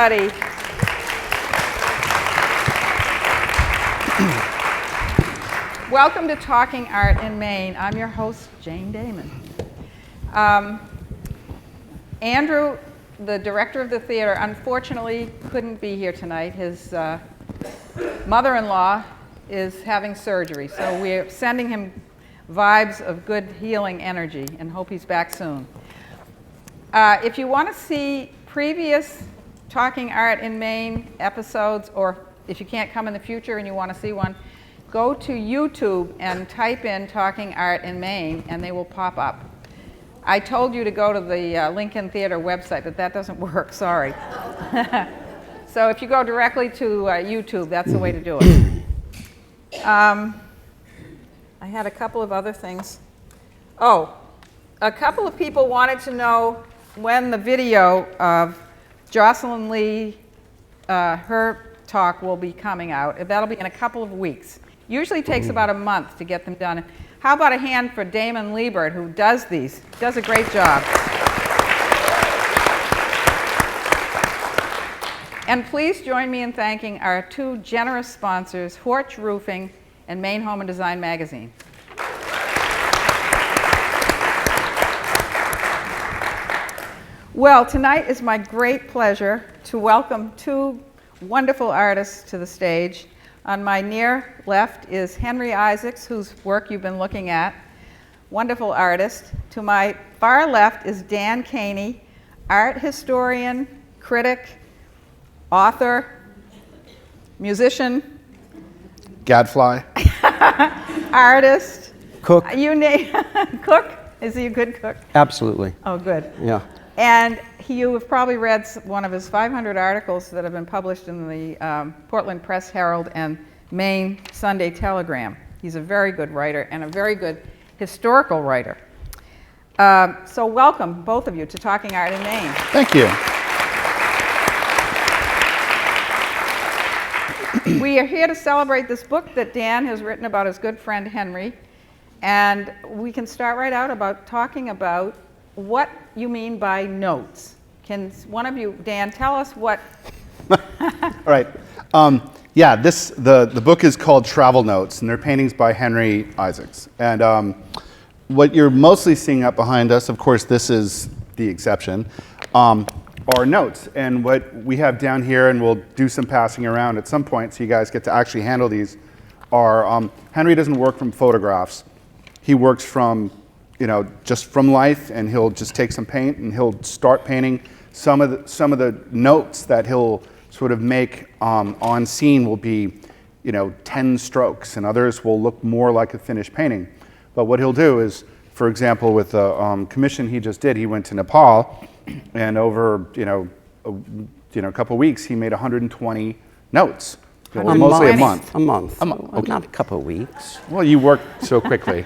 everybody. Welcome to Talking Art in Maine. I'm your host, Jane Dahmen. Andrew, the director of the theater, unfortunately couldn't be here tonight. His mother-in-law is having surgery, so we're sending him vibes of good healing energy and hope he's back soon. If you want to see previous Talking Art in Maine episodes, or if you can't come in the future and you want to see one, go to YouTube and type in Talking Art in Maine and they will pop up. I told you to go to the Lincoln Theater website, but that doesn't work, sorry. So if you go directly to YouTube, that's the way to do it. I had a couple of other things. Oh, a couple of people wanted to know when the video of Jocelyn Lee, her talk will be coming out. That'll be in a couple of weeks. Usually takes about a month to get them done. How about a hand for Dahmen Liebert, who does these? Does a great job. And please join me in thanking our two generous sponsors, Horch Roofing and Maine Home and Design Magazine. Well, tonight is my great pleasure to welcome two wonderful artists to the stage. On my near left is Henry Isaacs, whose work you've been looking at, wonderful artist. To my far left is Dan Kany, art historian, critic, author, musician, gadfly, artist, cook. You name cook. Is he a good cook? Absolutely. Oh, good. Yeah. And you have probably read one of his 500 articles that have been published in the Portland Press Herald and Maine Sunday Telegram. He's a very good writer and a very good historical writer. So welcome, both of you, to Talking Art in Maine. Thank you. We are here to celebrate this book that Dan has written about his good friend Henry. And we can start right out about talking about what you mean by notes. Can one of you, Dan, tell us what? All right. Yeah, the book is called Travel Notes, and they're paintings by Henry Isaacs. And what you're mostly seeing up behind us, of course, this is the exception, are notes. And what we have down here, and we'll do some passing around at some point so you guys get to actually handle these, are Henry doesn't work from photographs. He works from just from life, and he'll just take some paint and he'll start painting. Some of the notes that he'll sort of make on scene will be 10 strokes, and others will look more like a finished painting. But what he'll do is, for example, with the commission he just did, he went to Nepal, and over a couple of weeks he made 120 notes. It was mostly a month. A month. Okay. Not a couple of weeks. Well, you work so quickly.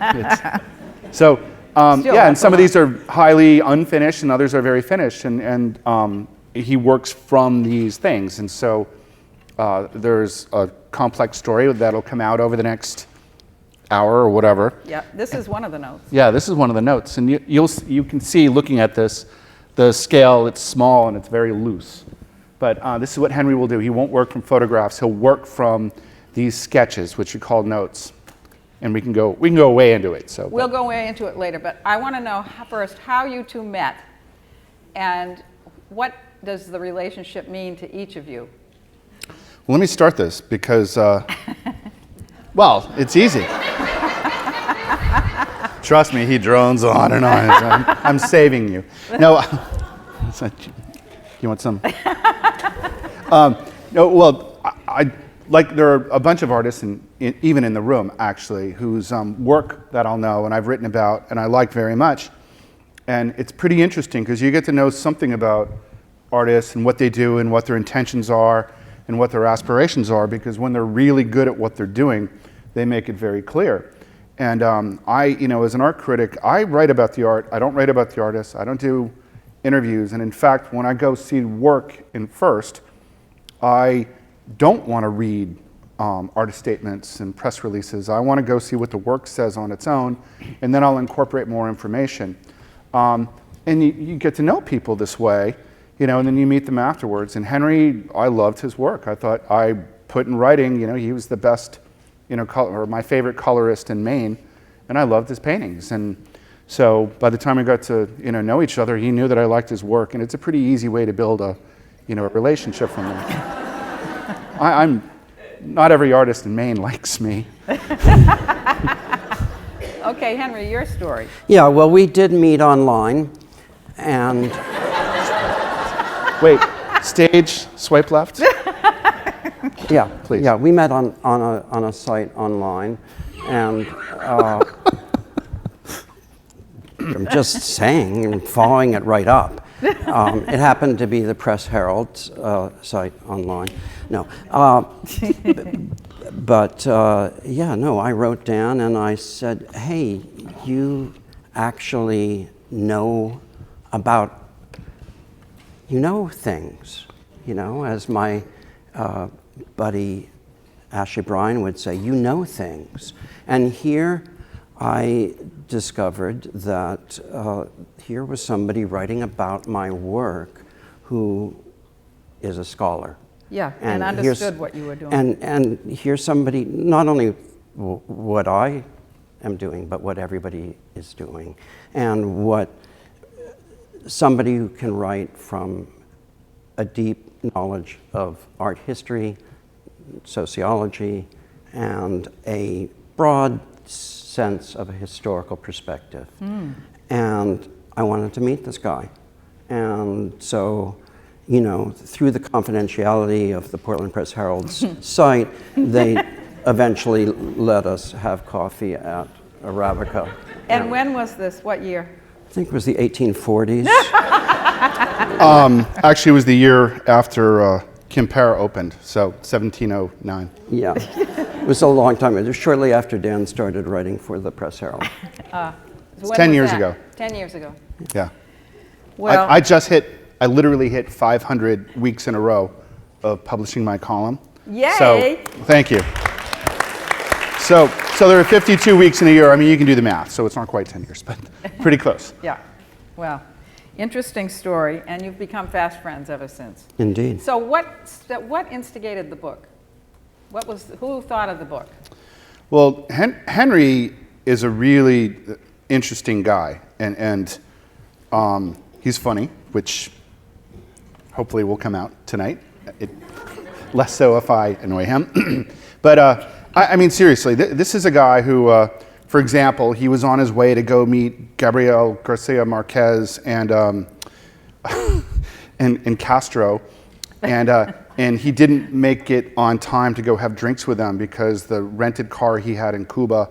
So. Yeah, and some of these are highly unfinished and others are very finished, and he works from these things. And so there's a complex story that'll come out over the next hour or whatever. Yeah, this is one of the notes. Yeah, this is one of the notes. And you can see, looking at this, the scale, it's small and it's very loose. But this is what Henry will do. He won't work from photographs. He'll work from these sketches, which are called notes. And we can go way into it. So we'll go way into it later, but I want to know first how you two met, and what does the relationship mean to each of you? Well, let me start this because, well, it's easy. Trust me, he drones on and on. I'm saving you. No, you want some? No, well, there are a bunch of artists, even in the room, actually, whose work that I'll know and I've written about and I like very much. And it's pretty interesting because you get to know something about artists and what they do and what their intentions are and what their aspirations are, because when they're really good at what they're doing, they make it very clear. And as an art critic, I write about the art. I don't write about the artists. I don't do interviews. And in fact, when I go see work in first, I don't want to read artist statements and press releases. I want to go see what the work says on its own, and then I'll incorporate more information. And you get to know people this way. and then you meet them afterwards. And Henry, I loved his work. I thought I put in writing, he was the best, or my favorite colorist in Maine, and I loved his paintings. And so by the time we got to, know each other, he knew that I liked his work, and it's a pretty easy way to build a relationship from there. I'm not every artist in Maine likes me. Okay, Henry, your story. Yeah, well, we did meet online, and Wait, stage, swipe left? yeah, Please. yeah, we met on a site online, and I'm just saying and following it right up. It happened to be the Press Herald's site online. No, but I wrote Dan and I said, hey, you actually know about, things, as my buddy Ashley Bryan would say, things. And here I discovered that here was somebody writing about my work who is a scholar. Yeah, and understood what you were doing. And here's somebody, not only what I am doing, but what everybody is doing. And what somebody who can write from a deep knowledge of art history, sociology, and a broad sense of a historical perspective. And I wanted to meet this guy. And so, through the confidentiality of the Portland Press Herald's site, they eventually let us have coffee at Arabica. And when was this? What year? I think it was the 1840s. Actually, it was the year after Quimper opened, so 1709. Yeah, it was a long time. It was shortly after Dan started writing for the Press Herald. So It's when 10 was years that? ago. 10 years ago. Yeah. Well, I literally hit 500 weeks in a row of publishing my column. Yay! So, thank you. So there are 52 weeks in a year. I mean, you can do the math, so it's not quite 10 years, but pretty close. yeah. Well, interesting story, and you've become fast friends ever since. Indeed. So what instigated the book? Who thought of the book? Well, Henry is a really interesting guy, and he's funny, which hopefully will come out tonight. Less so if I annoy him. But I mean, seriously, this is a guy who, for example, he was on his way to go meet Gabriel Garcia Marquez and Castro, and he didn't make it on time to go have drinks with them because the rented car he had in Cuba,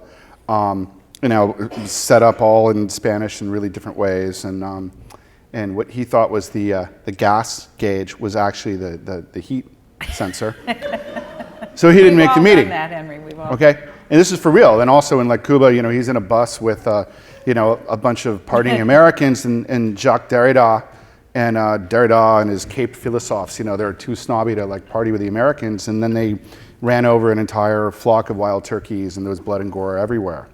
set up all in Spanish in really different ways, and what he thought was the gas gauge was actually the heat sensor. So he didn't make the meeting. We've all done that, Henry. We've all. Okay, and this is for real. And also in Cuba, he's in a bus with a bunch of partying Americans and Jacques Derrida and his Caped philosophes. They're too snobby to party with the Americans, and then they ran over an entire flock of wild turkeys, and there was blood and gore everywhere.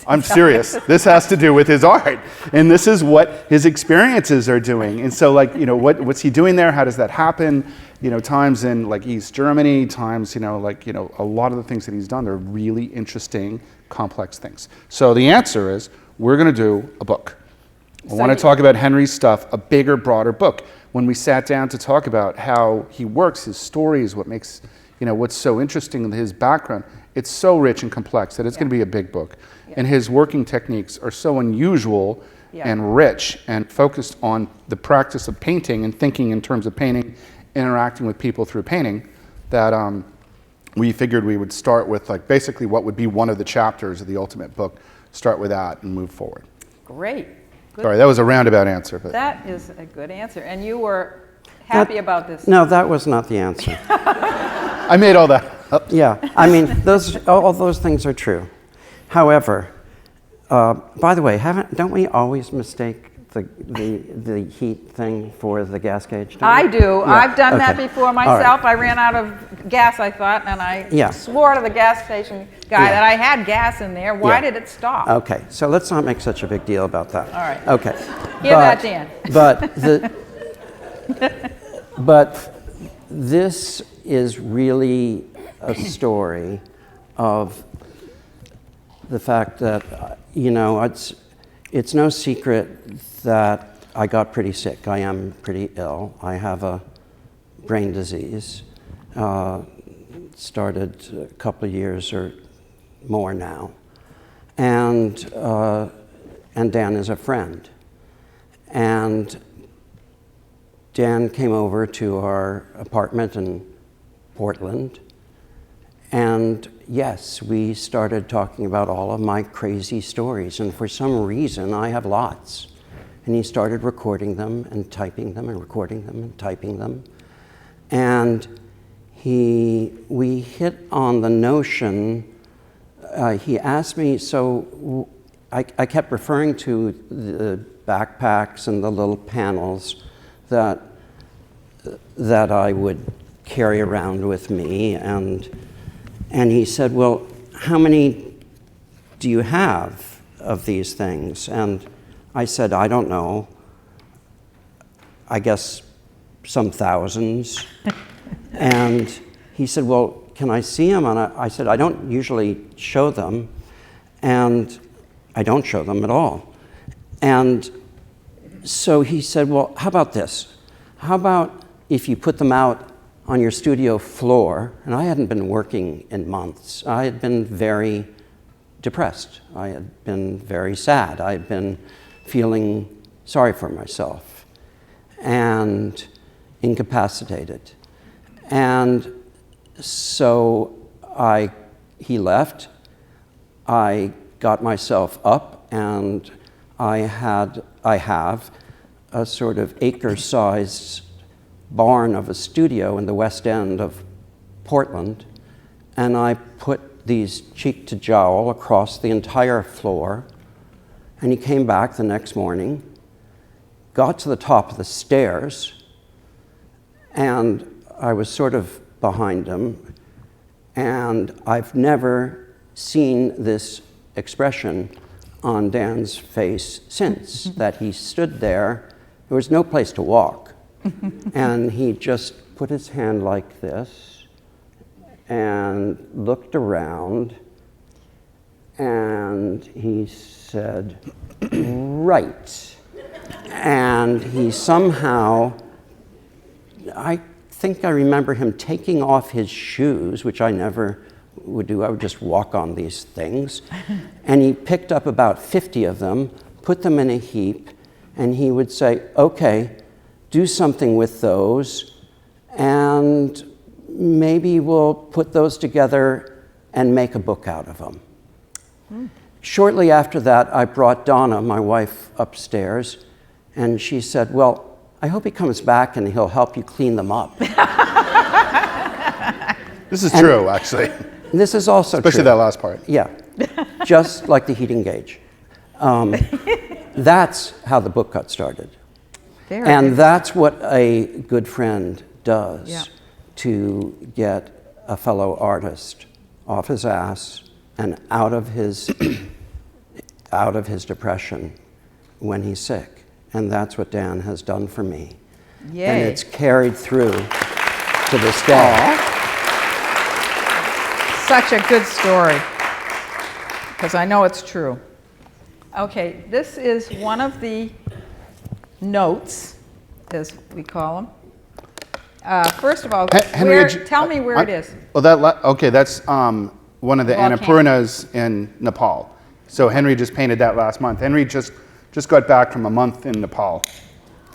I'm serious. This has to do with his art, and this is what his experiences are doing. And so, what's he doing there? How does that happen? Times in East Germany, times a lot of the things that he's done. They're really interesting, complex things. So the answer is we're going to do a book. I want to talk about Henry's stuff, a bigger, broader book. When we sat down to talk about how he works, his stories, what makes what's so interesting in his background, it's so rich and complex that it's going to be a big book. Yeah. And his working techniques are so unusual and rich and focused on the practice of painting and thinking in terms of painting, interacting with people through painting, that we figured we would start with basically what would be one of the chapters of the ultimate book, start with that and move forward. Great. Good. Sorry, that was a roundabout answer. But that is a good answer. And you were happy about this. No, that was not the answer. I made all that up. Yeah, I mean, all those things are true. However, by the way, don't we always mistake the heat thing for the gas gauge? I do. Yeah. I've done that Okay. before All right. myself. I ran out of gas, I thought, and I Yeah. swore to the gas station guy Yeah. that I had gas in there. Why Yeah. did it stop? Okay, so let's not make such a big deal about that. All right. Okay. Hear that, Dan. But this is really a story of the fact that, it's no secret that I got pretty sick. I am pretty ill. I have a brain disease. Started a couple of years or more now. And Dan is a friend. And Dan came over to our apartment in Portland. And yes, we started talking about all of my crazy stories. And for some reason, I have lots. And he started recording them and typing them and recording them and typing them. And we hit on the notion, he asked me, so I kept referring to the backpacks and the little panels that I would carry around with me. And he said, well, how many do you have of these things? And I said, I don't know. I guess some thousands. And he said, well, can I see them? And I said, I don't usually show them. And I don't show them at all. And so he said, well, how about this? How about if you put them out on your studio floor? And I hadn't been working in months. I had been very depressed. I had been very sad. I had been feeling sorry for myself and incapacitated. And so he left. I got myself up, and I have a sort of acre-sized barn of a studio in the West End of Portland, and I put these cheek to jowl across the entire floor. And he came back the next morning, got to the top of the stairs, and I was sort of behind him, and I've never seen this expression on Dan's face since, that he stood there. There was no place to walk. And he just put his hand like this and looked around, and he said, right. And he somehow, I think I remember him taking off his shoes, which I never would do. I would just walk on these things. And he picked up about 50 of them, put them in a heap, and he would say, okay, do something with those, and maybe we'll put those together and make a book out of them. Shortly after that, I brought Donna, my wife, upstairs, and she said, well, I hope he comes back and he'll help you clean them up. This is true, actually. This is also Especially true. that last part. Yeah, just like the heating gauge. That's how the book got started. And that's what a good friend does to get a fellow artist off his ass and out of his depression when he's sick. And that's what Dan has done for me. Yay. And it's carried through to this day. Aww. Such a good story, because I know it's true. Okay, this is one of the notes, as we call them. First of all, Henry, tell me where it is. Well, okay, that's one of the Volcano. Annapurnas in Nepal. So Henry just painted that last month. Henry just got back from a month in Nepal.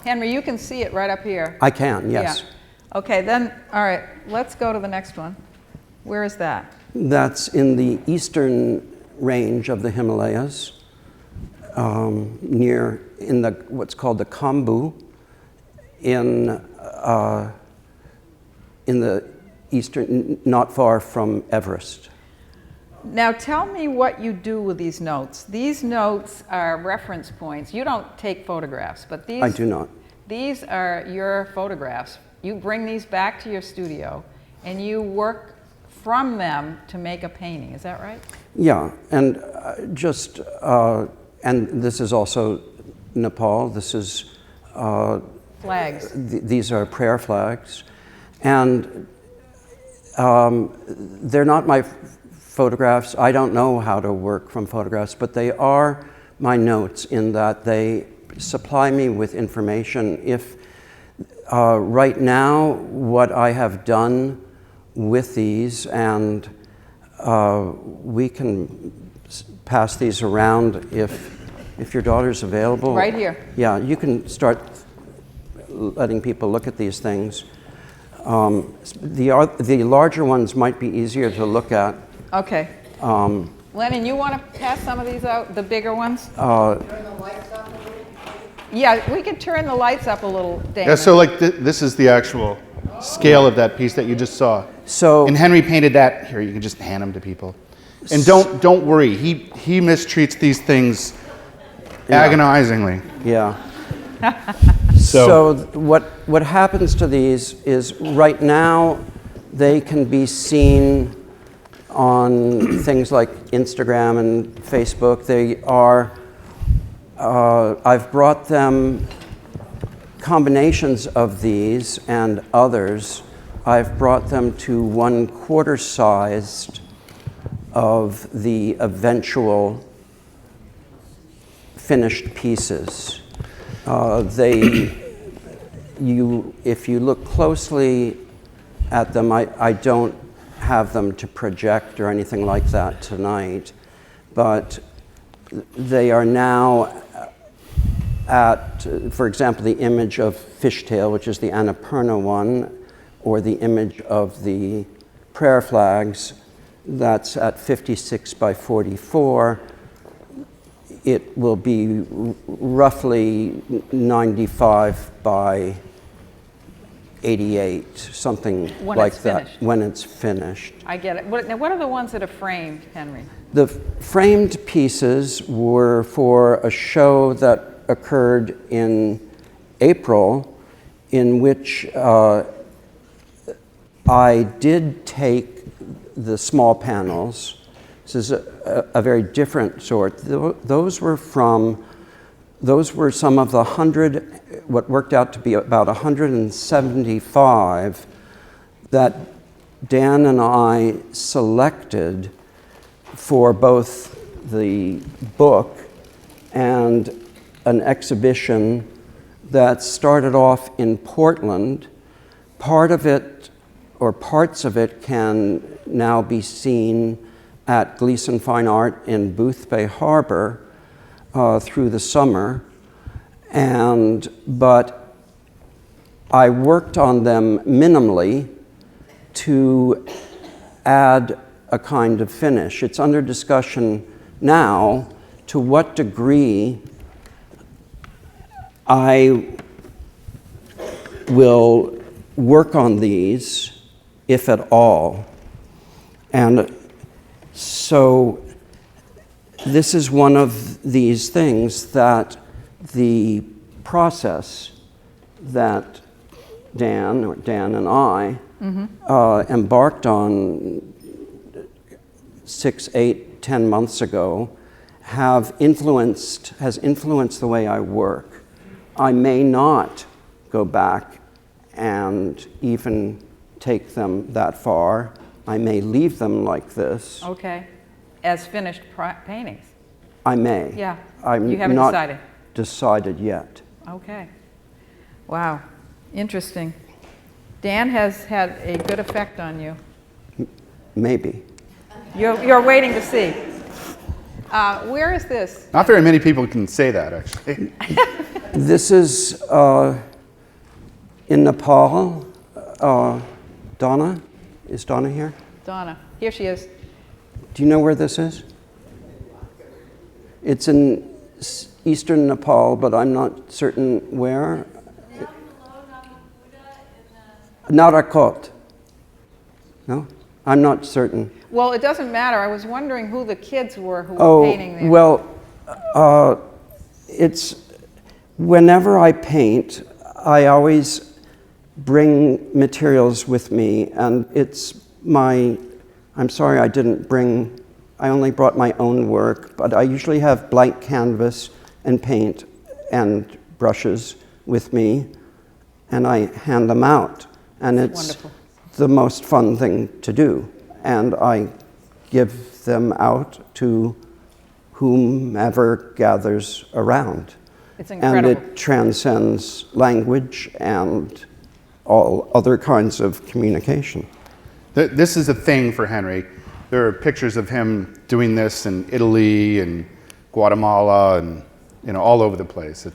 Henry, you can see it right up here. I can, yes. Yeah. Okay, then, all right, let's go to the next one. Where is that? That's in the eastern range of the Himalayas, in what's called the Kambu, in the eastern, not far from Everest. Now tell me what you do with these notes. These notes are reference points. You don't take photographs, but these... I do not. These are your photographs. You bring these back to your studio, and you work from them to make a painting. Is that right? Yeah, and and this is also Nepal. This is Flags. These are prayer flags, and they're not my photographs. I don't know how to work from photographs, but they are my notes in that they supply me with information. If right now what I have done with these, and we can pass these around if your daughter's available. Right here. Yeah, you can start letting people look at these things. The larger ones might be easier to look at. Okay. Lennon, you want to pass some of these out, the bigger ones? Yeah, we could turn the lights up a little, Dahmen. Yeah, so like this is the actual scale of that piece that you just saw. So, and Henry painted that. Here, you can just hand them to people. And don't worry, he mistreats these things agonizingly. yeah. So what happens to these is right now they can be seen on things like Instagram and Facebook. They are, I've brought them combinations of these and others. I've brought them to 1/4 sized of the eventual finished pieces. If you look closely at them, I don't have them to project or anything like that tonight, but they are now at, for example, the image of Fishtail, which is the Annapurna one, or the image of the prayer flags, that's at 56 by 44. It will be roughly 95 by 88, something like that, when it's finished. I get it. Now, what are the ones that are framed, Henry? The framed pieces were for a show that occurred in April, in which I did take the small panels. This is a very different sort. Those were some of the 100, what worked out to be about 175 that Dan and I selected for both the book and an exhibition that started off in Portland. Part of it, or parts of it, can now be seen at Gleason Fine Art in Boothbay Harbor through the summer. But I worked on them minimally to add a kind of finish. It's under discussion now to what degree I will work on these, if at all. And so this is one of these things that the process that Dan and I embarked on 6, 8, 10 months ago has influenced the way I work. I may not go back and even take them that far. I may leave them like this. Okay. As finished paintings. I may. Yeah. I'm you haven't not decided? Decided yet. Okay. Wow. Interesting. Dan has had a good effect on you. Maybe. You're waiting to see. Where is this? Not very many people can say that, actually. This is in Nepal. Donna? Is Donna here? Donna. Here she is. Do you know where this is? It's in eastern Nepal, but I'm not certain where. Narakot. No? I'm not certain. Well, it doesn't matter. I was wondering who the kids were who were painting there. Well, it's whenever I paint, I always bring materials with me, and I'm sorry I only brought my own work, but I usually have blank canvas and paint and brushes with me, and I hand them out. And it's wonderful. The most fun thing to do. And I give them out to whomever gathers around. It's incredible. And it transcends language and all other kinds of communication. This is a thing for Henry. There are pictures of him doing this in Italy and Guatemala and all over the place.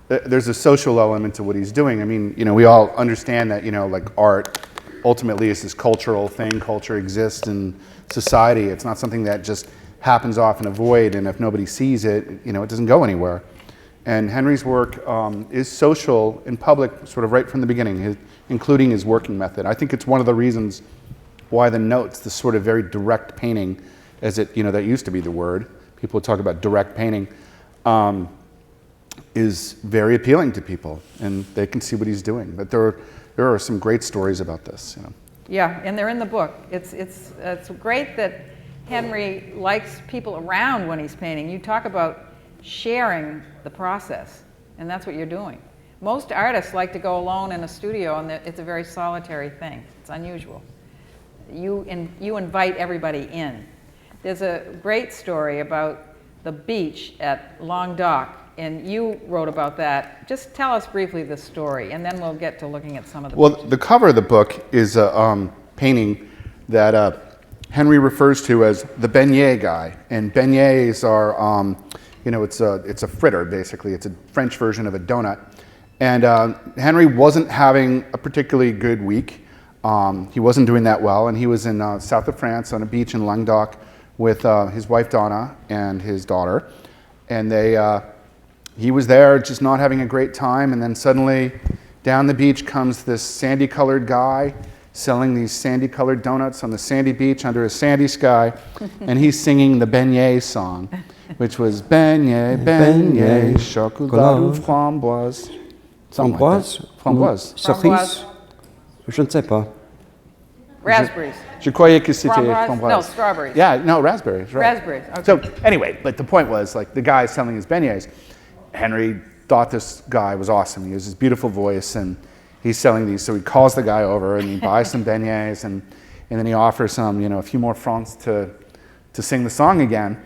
There's a social element to what he's doing. I mean, we all understand that, like art ultimately is this cultural thing. Culture exists in society. It's not something that just happens off in a void, and if nobody sees it, it doesn't go anywhere. And Henry's work is social and public sort of right from the beginning, including his working method. I think it's one of the reasons why the notes, this sort of very direct painting, as it, that used to be the word, people would talk about direct painting, is very appealing to people, and they can see what he's doing. But there are some great stories about this. Yeah, and they're in the book. It's great that Henry likes people around when he's painting. You talk about sharing the process, and that's what you're doing. Most artists like to go alone in a studio, and it's a very solitary thing. It's unusual. You invite everybody in. There's a great story about the beach at Languedoc, and you wrote about that. Just tell us briefly the story, and then we'll get to looking at some of the pictures. The cover of the book is a painting that Henry refers to as the beignet guy, and beignets are, it's a fritter basically. It's a French version of a donut, and Henry wasn't having a particularly good week. He wasn't doing that well, and he was in south of France on a beach in Languedoc with his wife Donna and his daughter, and he was there just not having a great time, and then suddenly down the beach comes this sandy-colored guy selling these sandy-colored donuts on the sandy beach under a sandy sky, and he's singing the beignet song, which was beignet, beignet, chocolat ou framboise. Framboise? Framboise. Cerise? Je ne sais pas. Raspberries. Je croyais que c'était framboise. No, strawberries. Yeah, no, raspberries, right. Raspberries, okay. So anyway, but the point was, like, the guy selling his beignets, Henry thought this guy was awesome. He has this beautiful voice, and he's selling these. So he calls the guy over, and he buys some beignets, and then he offers him, a few more francs to sing the song again.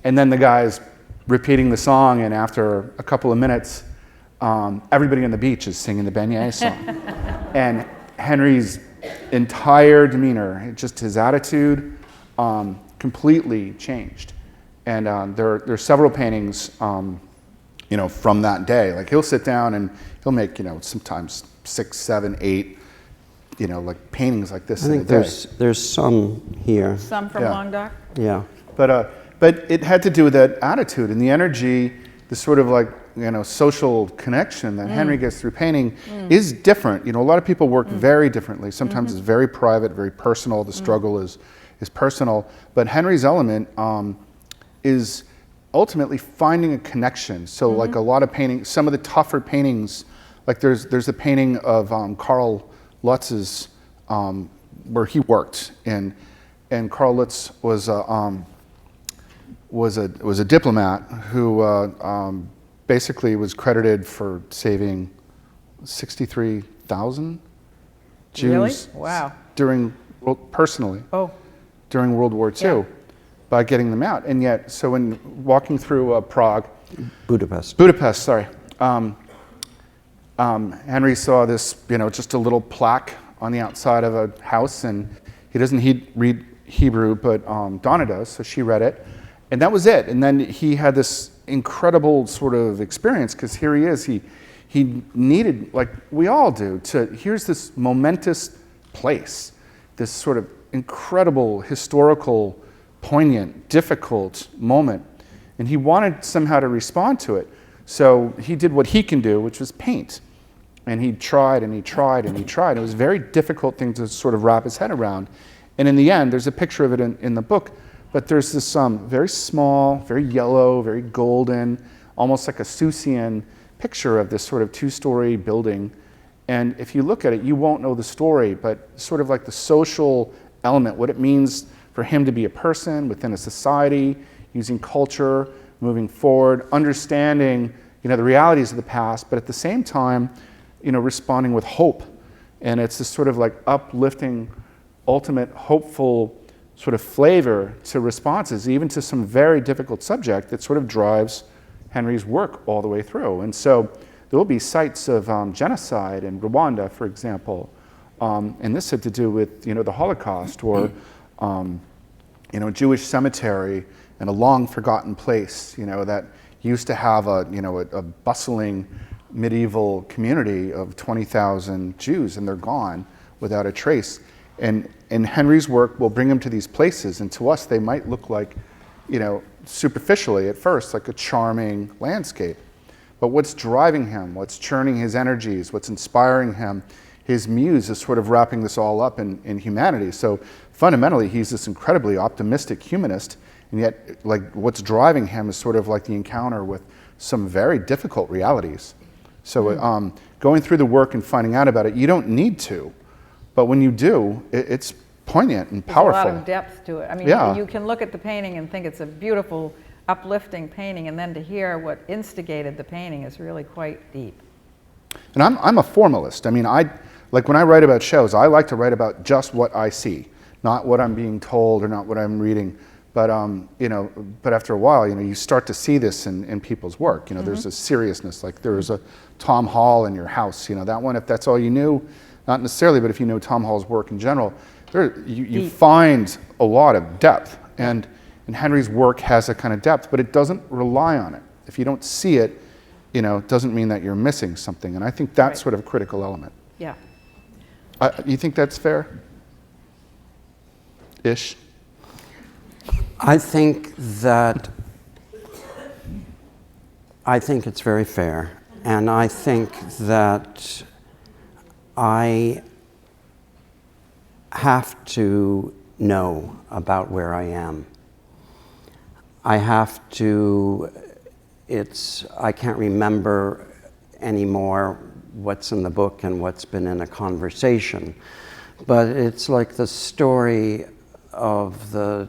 And then the guy's repeating the song, and after a couple of minutes, everybody on the beach is singing the beignet song. And Henry's entire demeanor, just his attitude, completely changed. And there are several paintings, from that day. Like, he'll sit down and he'll make, sometimes 6, 7, 8, like paintings like this. I think there's some here. Some from Languedoc? Yeah. But it had to do with that attitude and the energy, the sort of like, social connection that Henry gets through painting is different. A lot of people work very differently. Sometimes it's very private, very personal. The struggle is personal. But Henry's element is ultimately finding a connection. So like a lot of painting, some of the tougher paintings, like there's a painting of Karl Lutz's where he worked, and Karl Lutz was a diplomat who basically was credited for saving 63,000 Jews. Really? Wow. During World War II. Yeah. By getting them out. And yet, so when walking through Prague, Budapest, sorry, Henry saw this, just a little plaque on the outside of a house, and he doesn't read Hebrew, but Donna does, so she read it, and that was it. And then he had this incredible sort of experience, because here he is, he needed, like we all do, here's this momentous place, this sort of incredible historical, poignant, difficult moment, and he wanted somehow to respond to it. So he did what he can do, which was paint. And he tried and he tried and he tried. It was a very difficult thing to sort of wrap his head around. And in the end, there's a picture of it in the book, but there's this very small, very yellow, very golden, almost like a Seussian picture of this sort of two-story building. And if you look at it, you won't know the story, but sort of like the social element, what it means for him to be a person within a society, using culture, moving forward, understanding, the realities of the past, but at the same time, responding with hope. And it's this sort of like uplifting, ultimate, hopeful sort of flavor to responses, even to some very difficult subject that sort of drives Henry's work all the way through. And so there will be sites of genocide in Rwanda, for example, and this had to do with, the Holocaust, or, a Jewish cemetery in a long forgotten place, that used to have a bustling medieval community of 20,000 Jews, and they're gone without a trace. And Henry's work will bring them to these places, and to us they might look like, superficially at first, like a charming landscape. But what's driving him, what's churning his energies, what's inspiring him, his muse is sort of wrapping this all up in humanity. So fundamentally, he's this incredibly optimistic humanist, and yet like what's driving him is sort of like the encounter with some very difficult realities. So going through the work and finding out about it, you don't need to, but when you do, it's poignant and powerful. There's a lot of depth to it. I mean, Yeah. you can look at the painting and think it's a beautiful, uplifting painting, and then to hear what instigated the painting is really quite deep. And I'm a formalist. I mean, like when I write about shows, I like to write about just what I see, not what I'm being told or not what I'm reading. But but after a while, you start to see this in people's work. There's a seriousness. Like there's a Tom Hall in your house. That one, if that's all you knew, not necessarily, but if you know Tom Hall's work in general, you find a lot of depth. And Henry's work has a kind of depth, but it doesn't rely on it. If you don't see it, it doesn't mean that you're missing something. And I think that's sort of a critical element. Yeah. You think that's fair? Ish? I think it's very fair, and I think that I have to know about where I am. I can't remember anymore what's in the book and what's been in a conversation, but it's like the story of the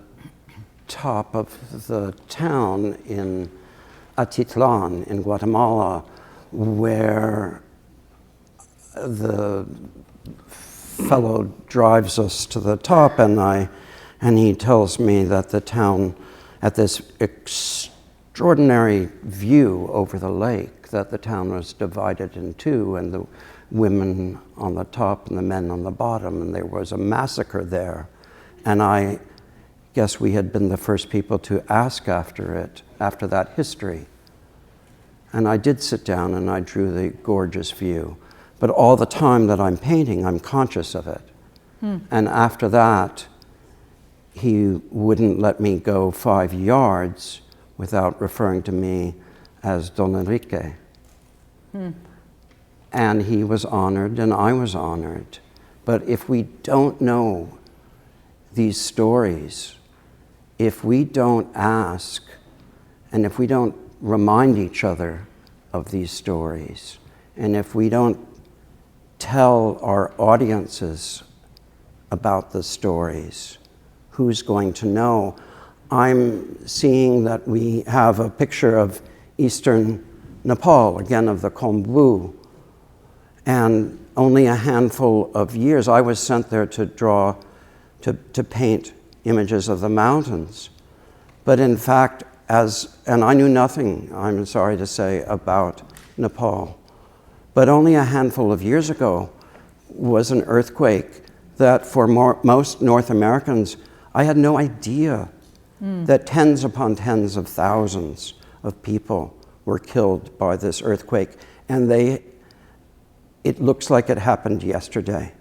top of the town in Atitlan in Guatemala, where the fellow drives us to the top, and he tells me that the town, at this extraordinary view over the lake, that the town was divided in two, and the women on the top and the men on the bottom, and there was a massacre there. And I guess we had been the first people to ask after that history. And I did sit down and I drew the gorgeous view. But all the time that I'm painting, I'm conscious of it. And after that, he wouldn't let me go 5 yards without referring to me as Don Enrique. And he was honored and I was honored. But if we don't know these stories, if we don't ask, and if we don't remind each other of these stories, and if we don't tell our audiences about the stories, who's going to know? I'm seeing that we have a picture of eastern Nepal, again of the Khombu, and only a handful of years, I was sent there to draw, to paint images of the mountains. But in fact, and I knew nothing, I'm sorry to say, about Nepal. But only a handful of years ago was an earthquake that for most North Americans, I had no idea that tens upon tens of thousands of people were killed by this earthquake. And it looks like it happened yesterday.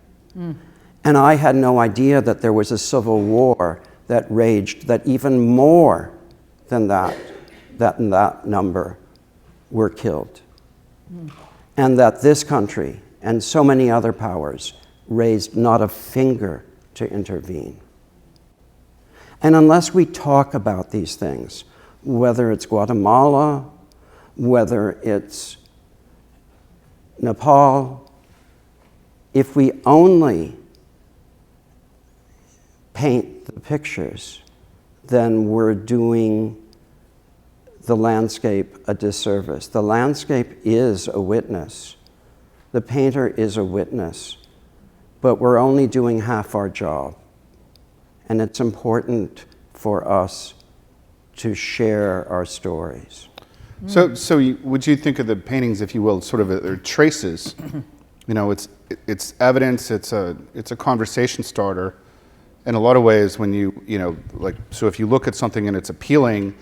And I had no idea that there was a civil war that raged, that even more than that number were killed. And that this country and so many other powers raised not a finger to intervene. And unless we talk about these things, whether it's Guatemala, whether it's Nepal, if we only paint the pictures, then we're doing the landscape a disservice. The landscape is a witness. The painter is a witness, but we're only doing half our job. And it's important for us to share our stories. So would you think of the paintings, if you will, sort of they're traces? You know, it's evidence. It's a conversation starter. In a lot of ways, when you know, like, so if you look at something and it's appealing,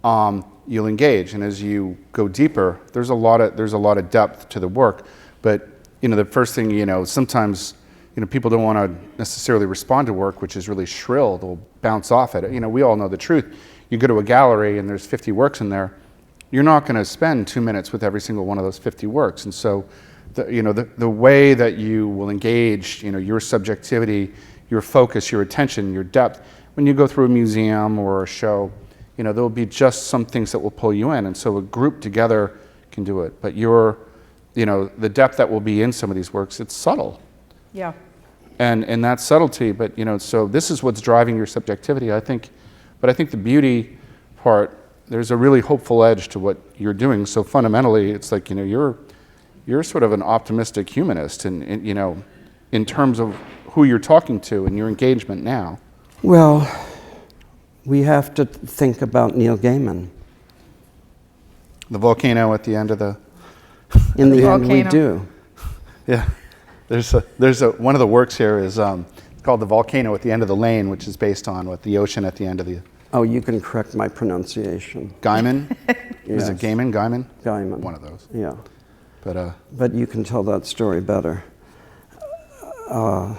you'll engage. And as you go deeper, there's a lot of depth to the work. But you know, the first thing, you know, sometimes, you know, people don't want to necessarily respond to work which is really shrill. They'll bounce off it. You know, we all know the truth. You go to a gallery and there's 50 works in there. You're not going to spend 2 minutes with every single one of those 50 works. And so, the way that you will engage, you know, your subjectivity, your focus, your attention, your depth, when you go through a museum or a show, you know, there'll be just some things that will pull you in. And so a group together can do it. But you know, the depth that will be in some of these works, it's subtle. Yeah. And that subtlety, but you know, so this is what's driving your subjectivity, I think. But I think the beauty part, there's a really hopeful edge to what you're doing. So fundamentally, it's like, you know, you're sort of an optimistic humanist, and you know, in terms of who you're talking to and your engagement now. Well, we have to think about Neil Gaiman. The volcano at the end of the. In the end, we volcano. do. Yeah, there's one of the works here is called The Volcano at the End of the Lane, which is based on the ocean at the end of the. Oh, you can correct my pronunciation. Gaiman? Yes. Is it Gaiman? Gaiman? Gaiman. One of those. Yeah. But you can tell that story better. I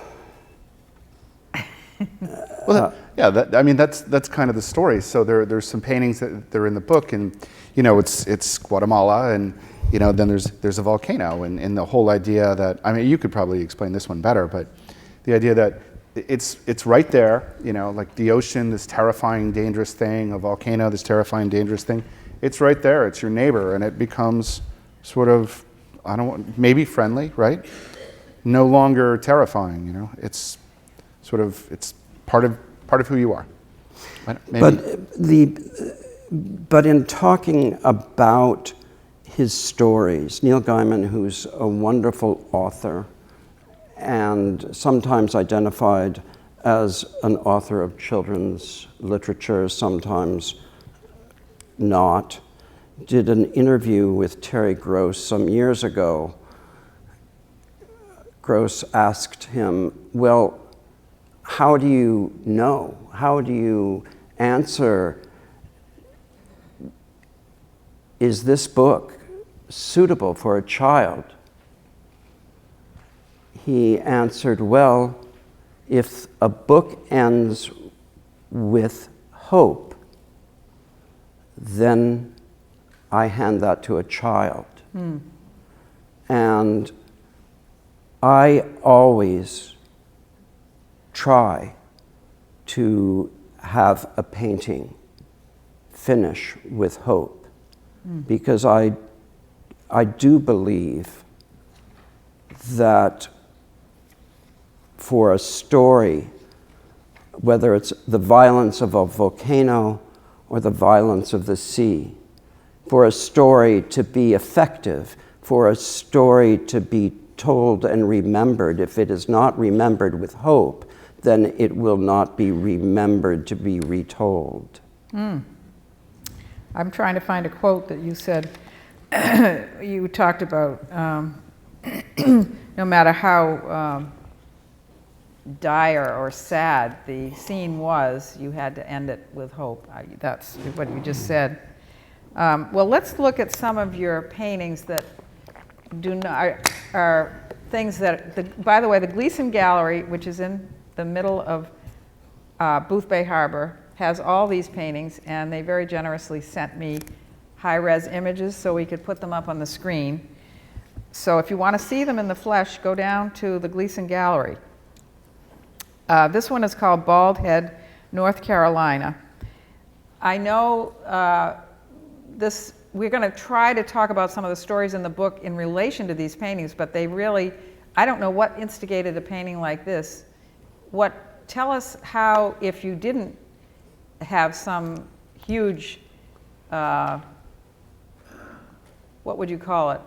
mean that's kind of the story. So there's some paintings that they're in the book, and you know, it's Guatemala, and you know, then there's a volcano, and the whole idea that, I mean, you could probably explain this one better, but the idea that it's right there, you know, like the ocean, this terrifying, dangerous thing, a volcano, this terrifying, dangerous thing, it's right there. It's your neighbor, and it becomes sort of, maybe friendly, right? No longer terrifying, you know. It's sort of, it's part of who you are. Maybe. But in talking about his stories, Neil Gaiman, who's a wonderful author and sometimes identified as an author of children's literature, sometimes not, did an interview with Terry Gross some years ago. Gross asked him, well, how do you know? How do you answer, is this book suitable for a child? He answered, well, if a book ends with hope, then I hand that to a child. And I always try to have a painting finish with hope, because I do believe that for a story, whether it's the violence of a volcano or the violence of the sea, for a story to be effective, for a story to be told and remembered, if it is not remembered with hope, then it will not be remembered to be retold. I'm trying to find a quote that you said. You talked about no matter how dire or sad the scene was, you had to end it with hope. That's what you just said. Well, let's look at some of your paintings that are things that, by the way, the Gleason Gallery, which is in the middle of Booth Bay Harbor, has all these paintings, and they very generously sent me high-res images so we could put them up on the screen. So if you want to see them in the flesh, go down to the Gleason Gallery. This one is called Bald Head North Carolina. I know we're going to try to talk about some of the stories in the book in relation to these paintings, but they really, I don't know what instigated a painting like this. Tell us how, if you didn't have some huge, what would you call it,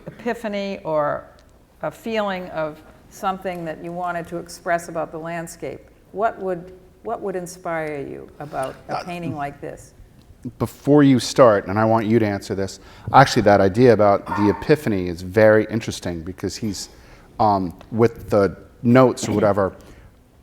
epiphany or a feeling of something that you wanted to express about the landscape, what would inspire you about a painting like this? Before you start, and I want you to answer this, actually that idea about the epiphany is very interesting because he's, with the notes or whatever,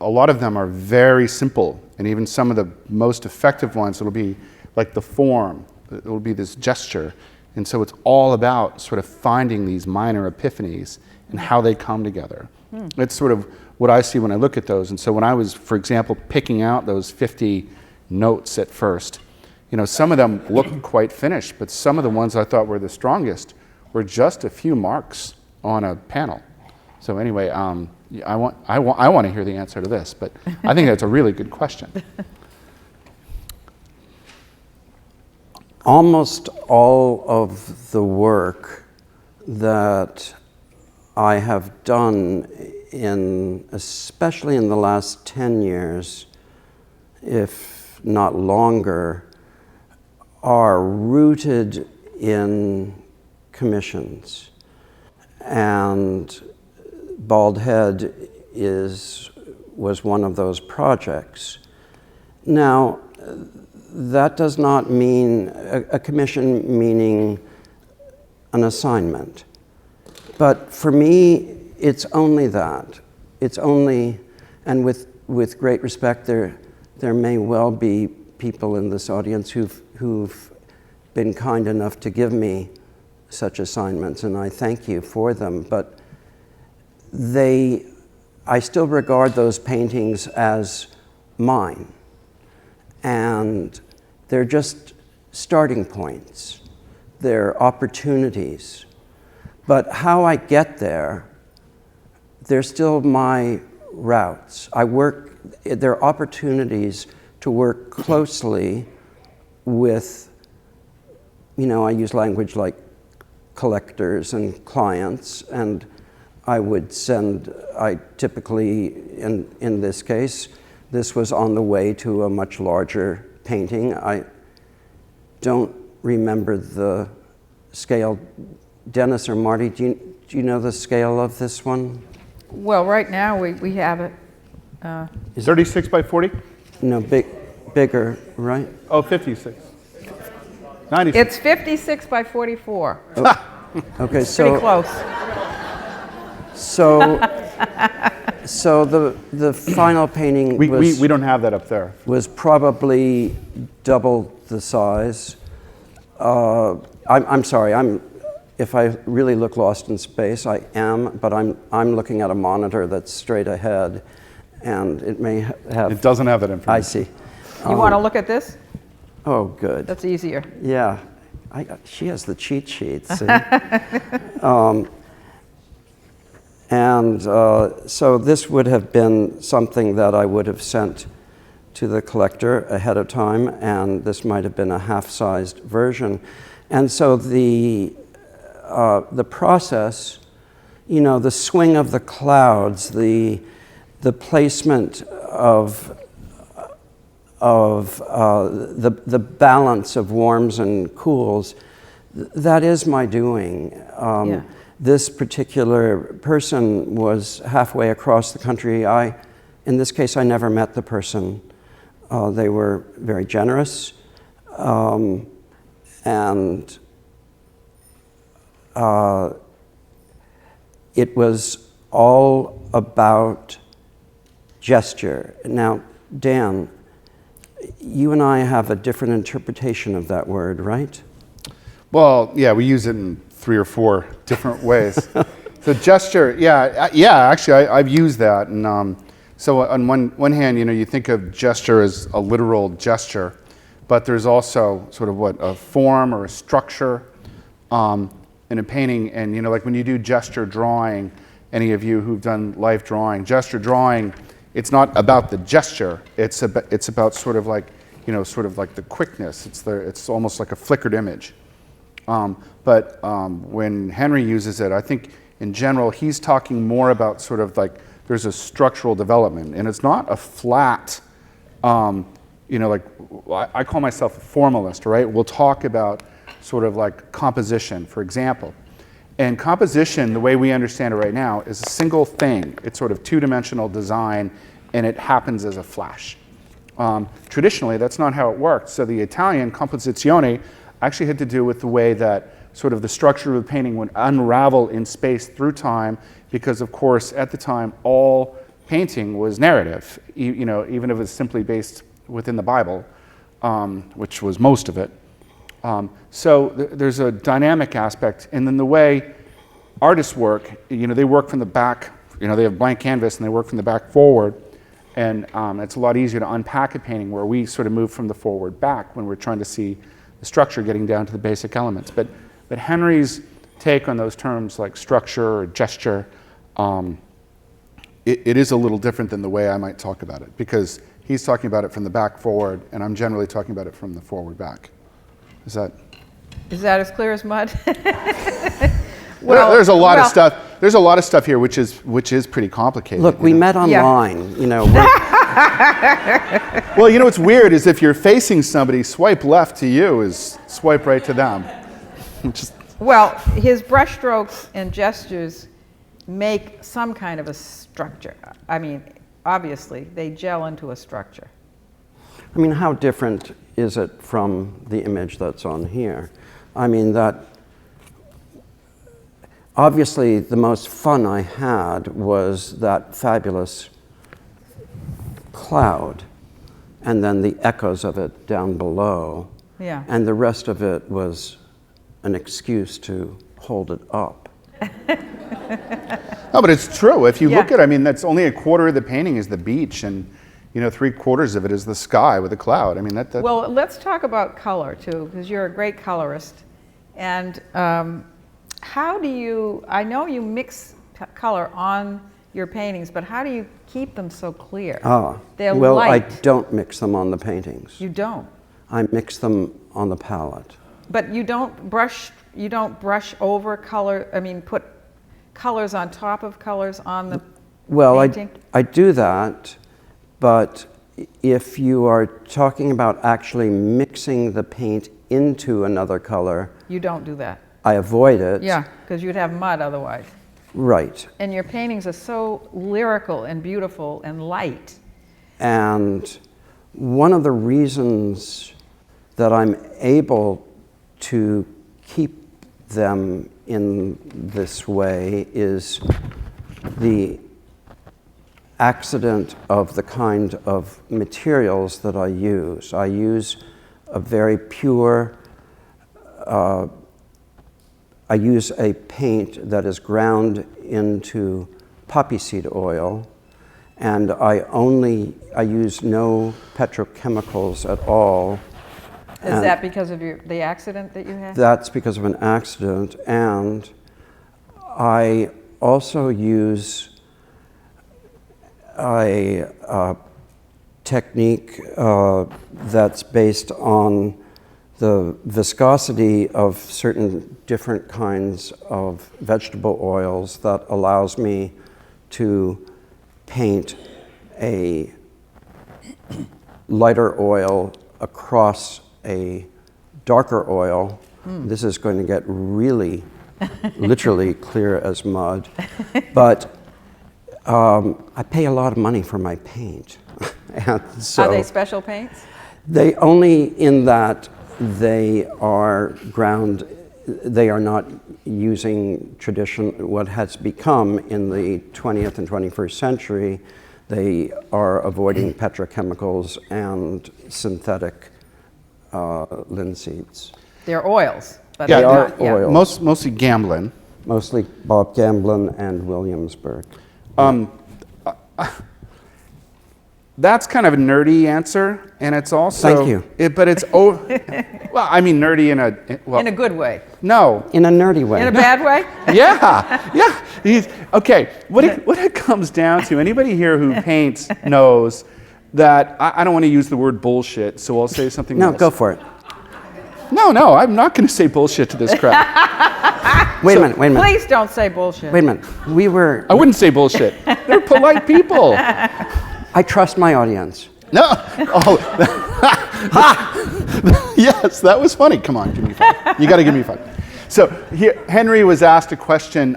a lot of them are very simple, and even some of the most effective ones, it'll be like the form, it'll be this gesture, and so it's all about sort of finding these minor epiphanies and how they come together. It's sort of what I see when I look at those, and so when I was, for example, picking out those 50 notes at first, you know, some of them looked quite finished, but some of the ones I thought were the strongest were just a few marks on a panel. So anyway, I want to hear the answer to this, but I think that's a really good question. Almost all of the work that I have done especially in the last 10 years, if not longer, are rooted in commissions. And Bald Head was one of those projects. Now, that does not mean a commission meaning an assignment. But for me, it's only that. It's only, and with great respect, there may well be people in this audience who've been kind enough to give me such assignments, and I thank you for them, but I still regard those paintings as mine, and they're just starting points. They're opportunities. But how I get there, they're still my routes. There are opportunities to work closely with, I use language like collectors and clients, and I typically, in this case, this was on the way to a much larger painting. I don't remember the scale. Dennis or Marty, do you know the scale of this one? Well, right now we have it. 36 by 40? No, bigger, right? Oh, 56. 96. It's 56 by 44. Okay, Pretty close. So the final painting we don't have that up there. was probably double the size. I'm sorry. If I really look lost in space, I am. But I'm looking at a monitor that's straight ahead, and it may have. It doesn't have that information. I see. You want to look at this? Oh, good. That's easier. Yeah, she has the cheat sheet. See? So this would have been something that I would have sent to the collector ahead of time, and this might have been a half-sized version. And so the process, the swing of the clouds, the placement of the balance of warms and cools, that is my doing. Yeah. This particular person was halfway across the country. In this case, I never met the person. They were very generous, and it was all about gesture. Now, Dan, you and I have a different interpretation of that word, right? Well, yeah, we use it in 3 or 4 different ways. So gesture, actually, I've used that. And so on one hand, you think of gesture as a literal gesture, but there's also sort of a form or a structure in a painting. And like when you do gesture drawing, any of you who've done life drawing, gesture drawing it's not about the gesture. It's about sort of like, sort of like the quickness. It's almost like a flickered image. But when Henry uses it, I think in general he's talking more about sort of like there's a structural development, and it's not a flat. Like I call myself a formalist, right? We'll talk about sort of like composition, for example. And composition, the way we understand it right now, is a single thing. It's sort of two-dimensional design, and it happens as a flash. Traditionally, that's not how it worked. So the Italian composizione actually had to do with the way that sort of the structure of the painting would unravel in space through time, because of course, at the time, all painting was narrative, even if it's simply based within the Bible, which was most of it. So there's a dynamic aspect, and then the way artists work, they work from the back, they have blank canvas and they work from the back forward, and it's a lot easier to unpack a painting where we sort of move from the forward back when we're trying to see the structure getting down to the basic elements. But Henry's take on those terms like structure or gesture, it is a little different than the way I might talk about it, because he's talking about it from the back forward, and I'm generally talking about it from the forward back. Is that as clear as mud? There's a lot of stuff. There's a lot of stuff here which is pretty complicated. Look, we met online. Well, what's weird is if you're facing somebody, swipe left to you is swipe right to them. Well, his brushstrokes and gestures make some kind of a structure. I mean, obviously, they gel into a structure. I mean, how different is it from the image that's on here? I mean, that obviously the most fun I had was that fabulous cloud, and then the echoes of it down below. Yeah. And the rest of it was an excuse to hold it up. No, but it's true. If you look at it, that's only a quarter of the painting is the beach, and 3/4 of it is the sky with a cloud. I mean, that. Well, let's talk about color too, because you're a great colorist. And how do you? I know you mix color on your paintings, but how do you keep them so clear? They're light. I don't mix them on the paintings. You don't. I mix them on the palette. But you don't brush. You don't brush over color. I mean, put colors on top of colors on the painting. I do that. But if you are talking about actually mixing the paint into another color, you don't do that. I avoid it. Yeah, because you'd have mud otherwise. Right. And your paintings are so lyrical and beautiful and light. And one of the reasons that I'm able to keep them in this way is the accident of the kind of materials that I use. I use a very pure, I use a paint that is ground into poppy seed oil, and I use no petrochemicals at all. Is that because of the accident that you had? That's because of an accident, and I also use a technique that's based on the viscosity of certain different kinds of vegetable oils that allows me to paint a lighter oil across a darker oil. This is going to get really, literally clear as mud. But I pay a lot of money for my paint. And so Are they special paints? They only in that they are ground, they are not using what has become in the 20th and 21st century. They are avoiding petrochemicals and synthetic linseeds. They're oils. But They they're are not, oils. Mostly Gamblin. Mostly Bob Gamblin and Williamsburg. That's kind of a nerdy answer, and it's also... Thank you. But it's... well, I mean nerdy in a... Well, In a good way. no. In a nerdy way. In a bad way? Yeah. Okay, what it comes down to, anybody here who paints knows that... I don't want to use the word bullshit, so I'll say something else. No, go for it. No, I'm not going to say bullshit to this crowd. Wait a minute. Please don't say bullshit. Wait a minute. We were... I wouldn't say bullshit. They're polite people. I trust my audience. No. Oh. Yes, that was funny. Come on, give me 5. You got to give me 5. So here, Henry was asked a question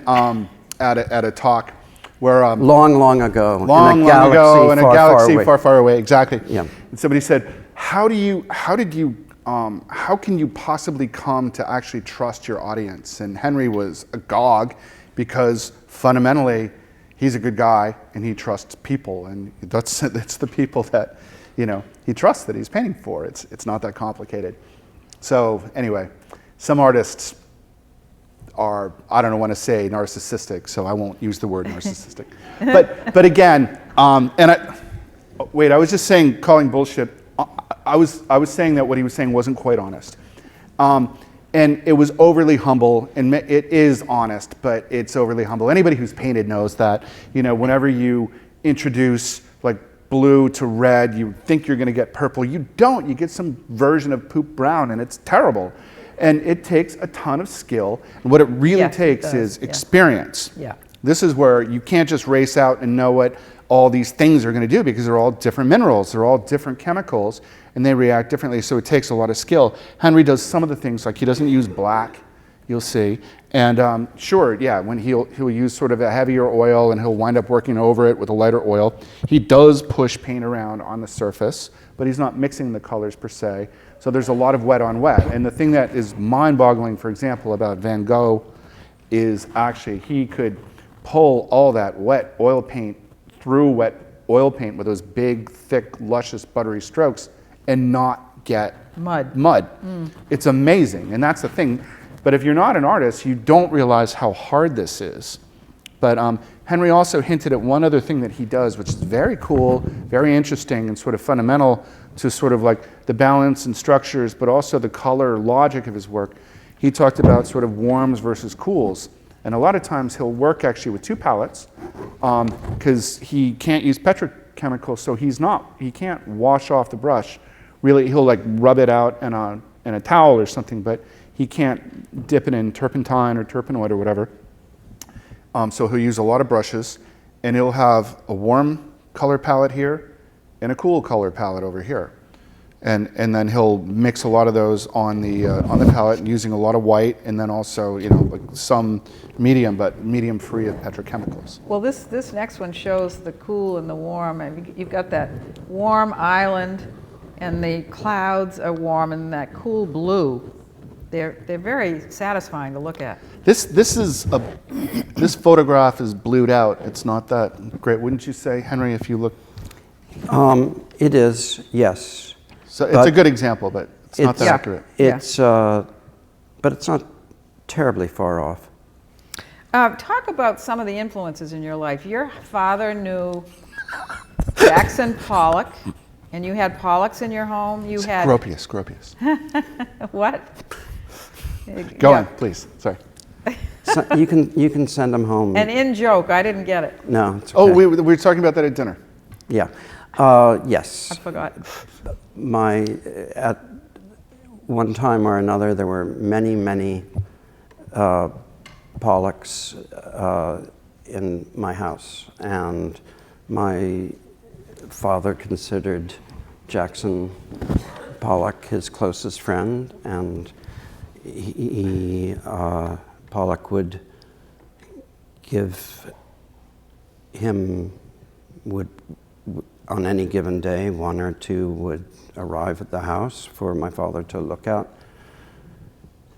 at a talk where Long ago. long ago in a galaxy away. far away. Exactly. Yeah. And somebody said, how can you possibly come to actually trust your audience? And Henry was agog because fundamentally he's a good guy and he trusts people, and it's the people that he trusts that he's painting for. It's not that complicated. So anyway, some artists are, I don't want to say narcissistic, so I won't use the word narcissistic. but again, I was just saying, calling bullshit. I was saying that what he was saying wasn't quite honest. And it was overly humble, and it is honest, but it's overly humble. Anybody who's painted knows that, whenever you introduce like blue to red, you think you're going to get purple. You don't. You get some version of poop brown, and it's terrible. And it takes a ton of skill. And what it really takes is experience. Yeah. This is where you can't just race out and know what all these things are going to do, because they're all different minerals, they're all different chemicals, and they react differently, so it takes a lot of skill. Henry does some of the things, like he doesn't use black, you'll see, and when he'll use sort of a heavier oil and he'll wind up working over it with a lighter oil. He does push paint around on the surface, but he's not mixing the colors per se, so there's a lot of wet on wet. And the thing that is mind-boggling, for example, about Van Gogh is actually he could pull all that wet oil paint through wet oil paint with those big, thick, luscious, buttery strokes and not get mud. It's amazing, and that's the thing. But if you're not an artist, you don't realize how hard this is. But Henry also hinted at one other thing that he does, which is very cool, very interesting, and sort of fundamental to sort of like the balance and structures, but also the color logic of his work. He talked about sort of warms versus cools. And a lot of times he'll work actually with 2 palettes because he can't use petrochemicals, so he can't wash off the brush. Really, he'll like rub it out in a towel or something, but he can't dip it in turpentine or turpenoid or whatever. So he'll use a lot of brushes, and he'll have a warm color palette here and a cool color palette over here. And then he'll mix a lot of those on the palette using a lot of white, and then also like some medium, but medium free of petrochemicals. Well, this next one shows the cool and the warm, and you've got that warm island, and the clouds are warm, and that cool blue. They're very satisfying to look at. This photograph is blued out. It's not that great, wouldn't you say, Henry? If you look, it is, yes. So it's a good example, but it's not that accurate. But it's not terribly far off. Talk about some of the influences in your life. Your father knew Jackson Pollock, and you had Pollocks in your home. You had Gropius. What? Go on, please. Sorry. So you can send them home. An in-joke. I didn't get it. No, it's okay. Oh, we were talking about that at dinner. Yeah. Yes. I forgot. At one time or another, there were many Pollocks in my house, and my father considered Jackson Pollock his closest friend, and Pollock would give him on any given day, 1 or 2 would arrive at the house for my father to look at.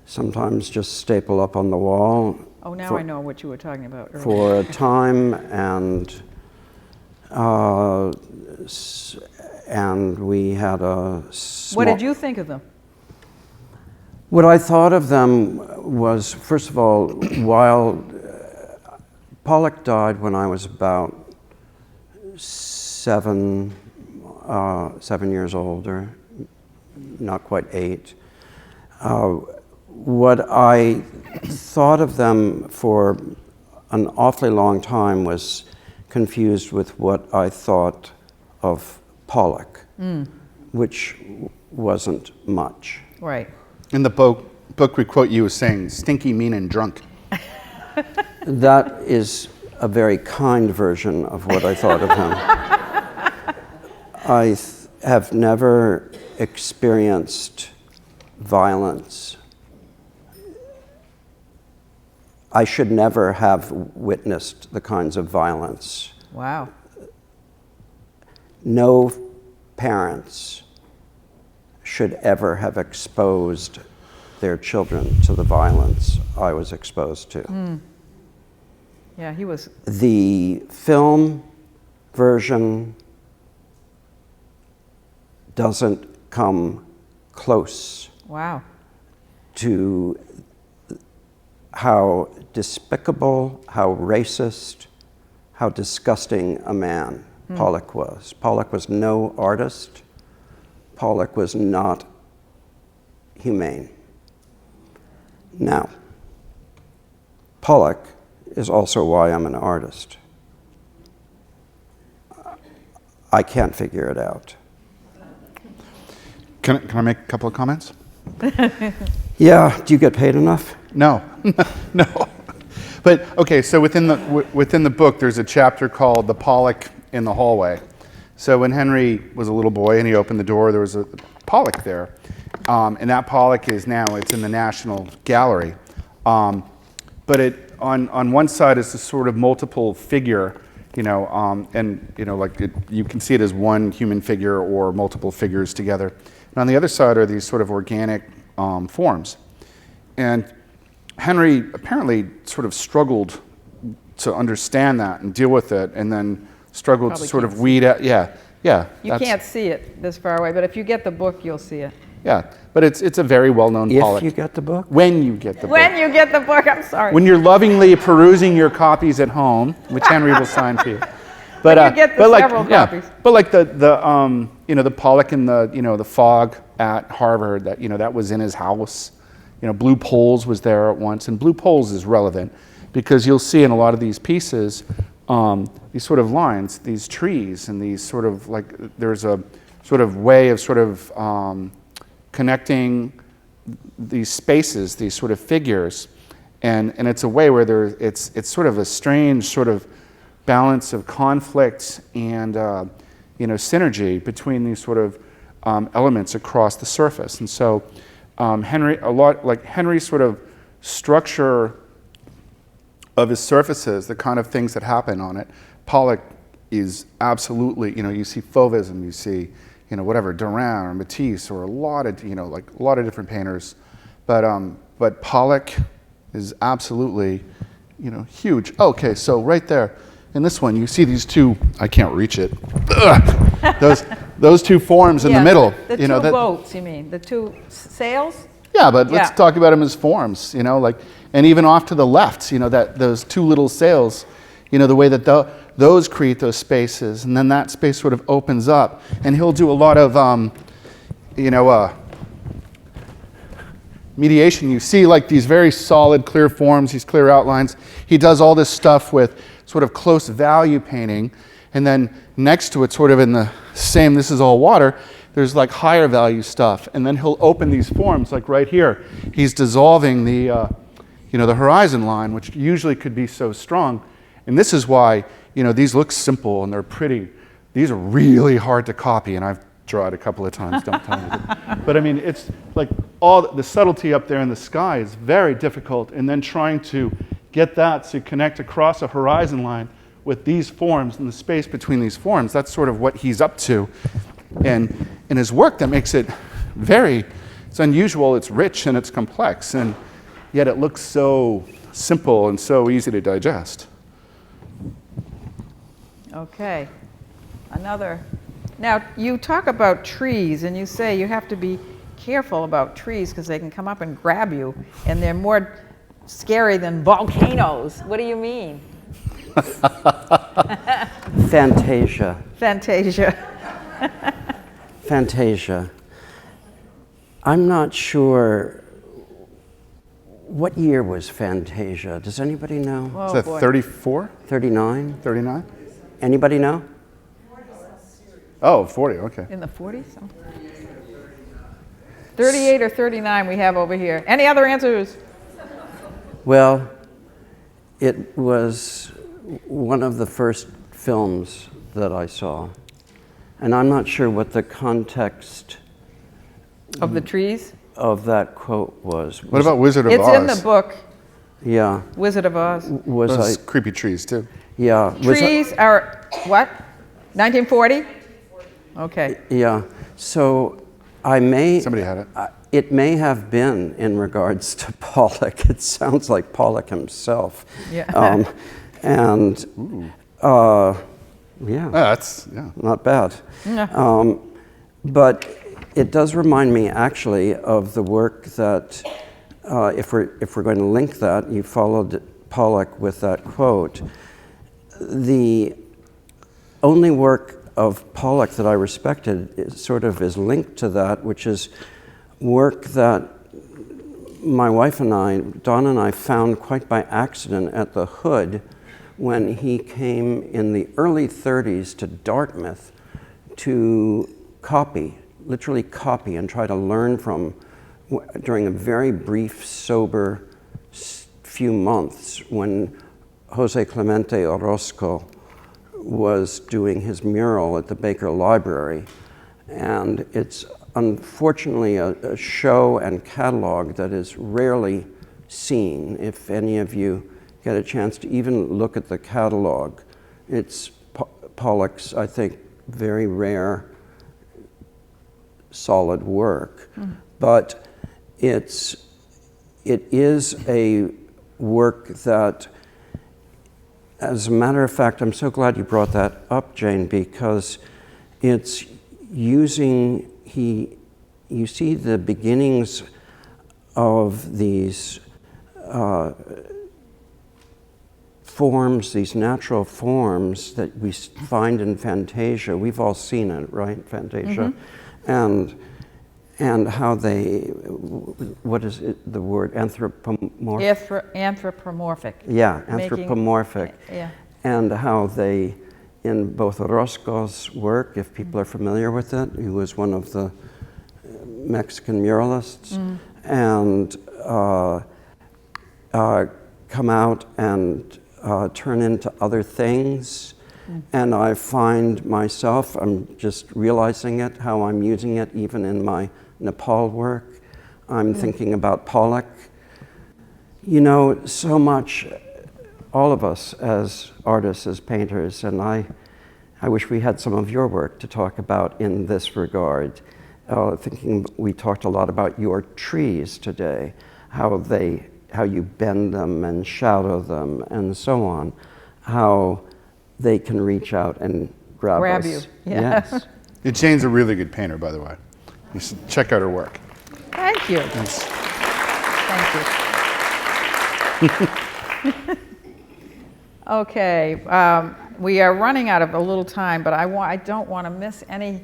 Sometimes just staple up on the wall. Oh, now I know what you were talking about earlier. For a time, and we had a small... What did you think of them? What I thought of them was, first of all, while Pollock died when I was about 7 7 years older, not quite 8. What I thought of them for an awfully long time was confused with what I thought of Pollock, which wasn't much. Right. In the book we quote you as saying, stinky, mean, and drunk. That is a very kind version of what I thought of him. I have never experienced violence. I should never have witnessed the kinds of violence. Wow. No parents should ever have exposed their children to the violence I was exposed to. Yeah, he was. The film version doesn't come close Wow. to how despicable, how racist, how disgusting a man Pollock was. Pollock was no artist. Pollock was not humane. Now, Pollock is also why I'm an artist. I can't figure it out. Can I make a couple of comments? Yeah, do you get paid enough? No, no. But okay, so within the book, there's a chapter called "The Pollock in the Hallway." So when Henry was a little boy and he opened the door, there was a Pollock there, and that Pollock it's in the National Gallery. But on one side is this sort of multiple figure, and you can see it as one human figure or multiple figures together. And on the other side are these sort of organic forms. And Henry apparently sort of struggled to understand that and deal with it, and then struggled Probably to sort can't of weed out. Yeah. You can't see it this far away, but if you get the book, you'll see it. Yeah, but it's a very well-known Pollock. If you get the book? When you get the book. When you get the book, I'm sorry. When you're lovingly perusing your copies at home, which Henry will sign for you. But you get the several copies. But like the Pollock in the fog at Harvard, that was in his house. Blue Poles was there at once, and Blue Poles is relevant because you'll see in a lot of these pieces these sort of lines, these trees, and these sort of there's a sort of way of sort of connecting these spaces, these sort of figures, and it's a way where it's sort of a strange sort of balance of conflict and synergy between these sort of elements across the surface. And so Henry's sort of structure of his surfaces, the kind of things that happen on it, Pollock is absolutely, you see Fauvism, you see whatever, Dahmen or Matisse or a lot of different painters, but Pollock is absolutely, huge. Okay, so right there in this one, you see these two. I can't reach it. Those two forms in the middle. The two boats, you mean? The two sails? Yeah, but let's talk about them as forms. And even off to the left, that those two little sails, the way that those create those spaces, and then that space sort of opens up, and he'll do a lot of, mediation. You see these very solid, clear forms, these clear outlines. He does all this stuff with sort of close value painting, and then next to it, sort of in the same, this is all water, there's higher value stuff, and then he'll open these forms, right here. He's dissolving the horizon line, which usually could be so strong. And this is why, these look simple and they're pretty. These are really hard to copy, and I've tried a couple of times, don't tell me. But I mean, it's all the subtlety up there in the sky is very difficult, and then trying to get that to connect across a horizon line with these forms and the space between these forms, that's sort of what he's up to. And in his work, that makes it it's unusual, it's rich, and it's complex, and yet it looks so simple and so easy to digest. Okay. Now, you talk about trees, and you say you have to be careful about trees because they can come up and grab you, and they're more scary than volcanoes. What do you mean? Fantasia. Fantasia. Fantasia. I'm not sure, what year was Fantasia? Does anybody know? Oh, Is that boy. 34? 39? 39? Anybody know? Oh, 40, okay. In the 40s? 38 or 39 we have over here. Any other answers? Well, it was one of the first films that I saw. And I'm not sure what the context Of the trees? of that quote was. What about Wizard of It's Oz? in the book, Yeah. Wizard of Oz. Was Those I? creepy trees, too. Yeah. Was I- Trees are, what? 1940? Okay. Yeah. So I may. Somebody had it. It may have been in regards to Pollock. It sounds like Pollock himself. Yeah. And yeah, That's, yeah. not bad. Yeah. But it does remind me actually of the work that, if we're going to link that, you followed Pollock with that quote. The only work of Pollock that I respected is linked to that, which is work that my wife and I, Dawn and I, found quite by accident at the Hood when he came in the early 30s to Dartmouth to copy, literally copy, and try to learn from, during a very brief, sober few months when Jose Clemente Orozco was doing his mural at the Baker Library. And it's unfortunately a show and catalog that is rarely seen. If any of you get a chance to even look at the catalog, it's Pollock's, I think, very rare, solid work. But it is a work that, as a matter of fact, I'm so glad you brought that up, Jane, because it's using, you see the beginnings of these forms, these natural forms that we find in Fantasia. We've all seen it, right, Fantasia? And how they, what is it, the word, anthropomorphic? Anthropomorphic. Yeah, Making- anthropomorphic. Yeah. And how they, in both Orozco's work, if people are familiar with it, he was one of the Mexican muralists, and come out and turn into other things. And I find myself, I'm just realizing it, how I'm using it even in my Nepal work. I'm thinking about Pollock. You know, so much, all of us as artists, as painters, and I wish we had some of your work to talk about in this regard. Thinking we talked a lot about your trees today, how you bend them and shadow them and so on, how they can reach out and grab us. you. Yeah. Yes. Jane's a really good painter, by the way. You should check out her work. Thank you. It's, Thank you. Okay, we are running out of a little time, but I don't want to miss any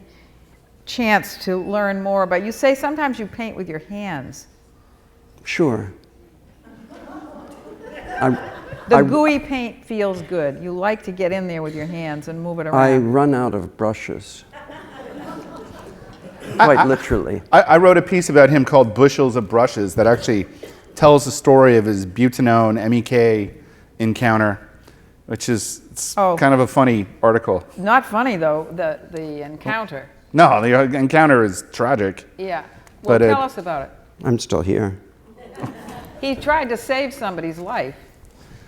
chance to learn more. But you say sometimes you paint with your hands. Sure. The gooey paint feels good. You like to get in there with your hands and move it around. I run out of brushes. Quite literally. I wrote a piece about him called Bushels of Brushes that actually tells the story of his butanone MEK encounter, which is kind of a funny article. Not funny, though, the encounter. No, the encounter is tragic. Yeah. Well, But tell us about it. I'm still here. He tried to save somebody's life.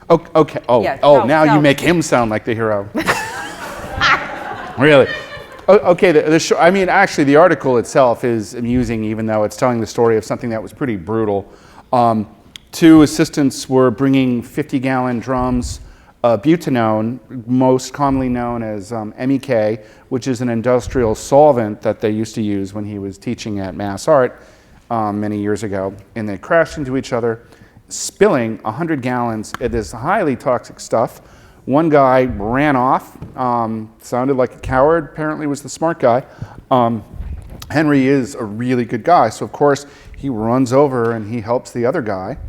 Okay. Yeah, Now you make him sound like the hero. Really? Okay. Actually, the article itself is amusing, even though it's telling the story of something that was pretty brutal. Two assistants were bringing 50-gallon drums of butanone, most commonly known as MEK, which is an industrial solvent that they used to use when he was teaching at Mass Art many years ago. And they crashed into each other, spilling 100 gallons of this highly toxic stuff, One guy ran off, sounded like a coward, apparently was the smart guy. Henry is a really good guy, so of course he runs over and he helps the other guy.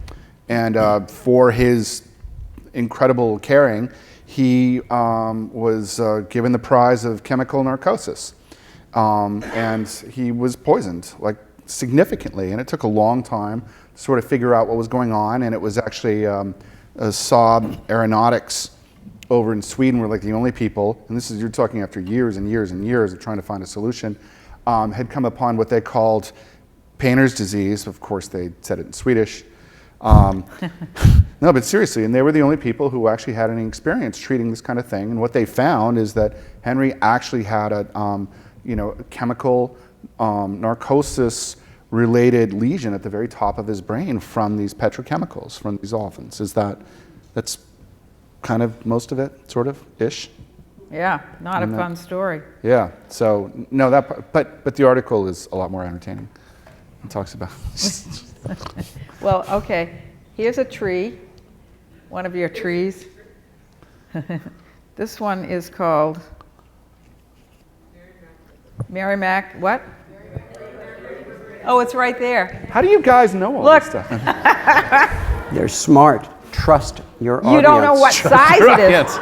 And for his incredible caring, he was given the prize of chemical narcosis. And he was poisoned, like significantly, and it took a long time to sort of figure out what was going on. And it was actually Saab Aeronautics over in Sweden were like the only people, and this is, you're talking after years and years and years of trying to find a solution, had come upon what they called painter's disease. Of course, they said it in Swedish. No, but seriously, and they were the only people who actually had any experience treating this kind of thing. And what they found is that Henry actually had a chemical narcosis-related lesion at the very top of his brain from these petrochemicals, from these olefins. That's kind of most of it, sort of, ish? Yeah, not a fun story. Yeah, so, no, but the article is a lot more entertaining. It talks about... Well, okay, here's a tree, one of your trees. This one is called Merrimack, what? Oh, it's right there. How do you guys know all this stuff? They're smart. Trust your audience. You don't know what size it is.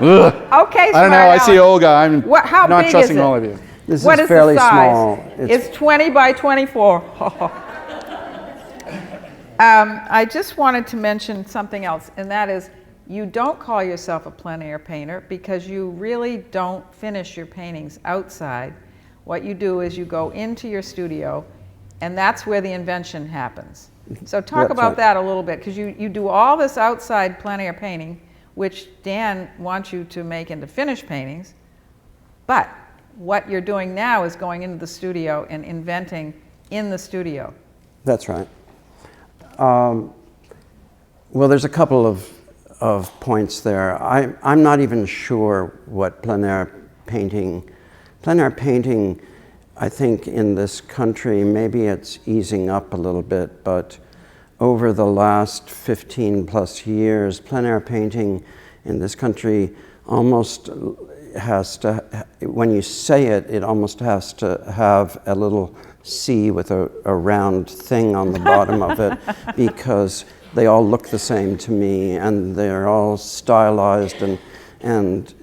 Ugh. Okay, I don't know, I see Olga, I'm how not big trusting is it? all of you. This What is is fairly the size? small. It's 20 by 24. I just wanted to mention something else, and that is you don't call yourself a plein air painter because you really don't finish your paintings outside. What you do is you go into your studio, and that's where the invention happens. So talk about that a little bit, because you do all this outside plein air painting, which Dan wants you to make into finished paintings, but what you're doing now is going into the studio and inventing in the studio. That's right. Well, there's a couple of points there. I'm not even sure what plein air painting, I think in this country, maybe it's easing up a little bit, but over the last 15 plus years, plein air painting in this country almost has to, when you say it, it almost has to have a little C with a round thing on the bottom of it, because they all look the same to me, and they're all stylized, and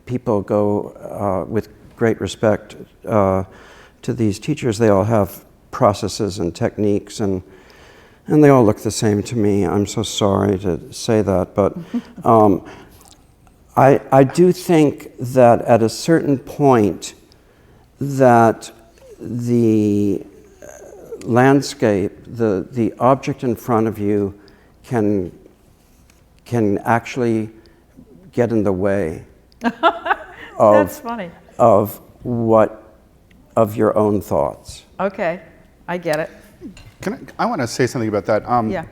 people go with great respect to these teachers. They all have processes and techniques, and they all look the same to me. I'm so sorry to say that, but I do think that at a certain point that the landscape, the object in front of you can actually get in the way That's funny. of your own thoughts. Okay, I get it. I want to say something about that. Yeah.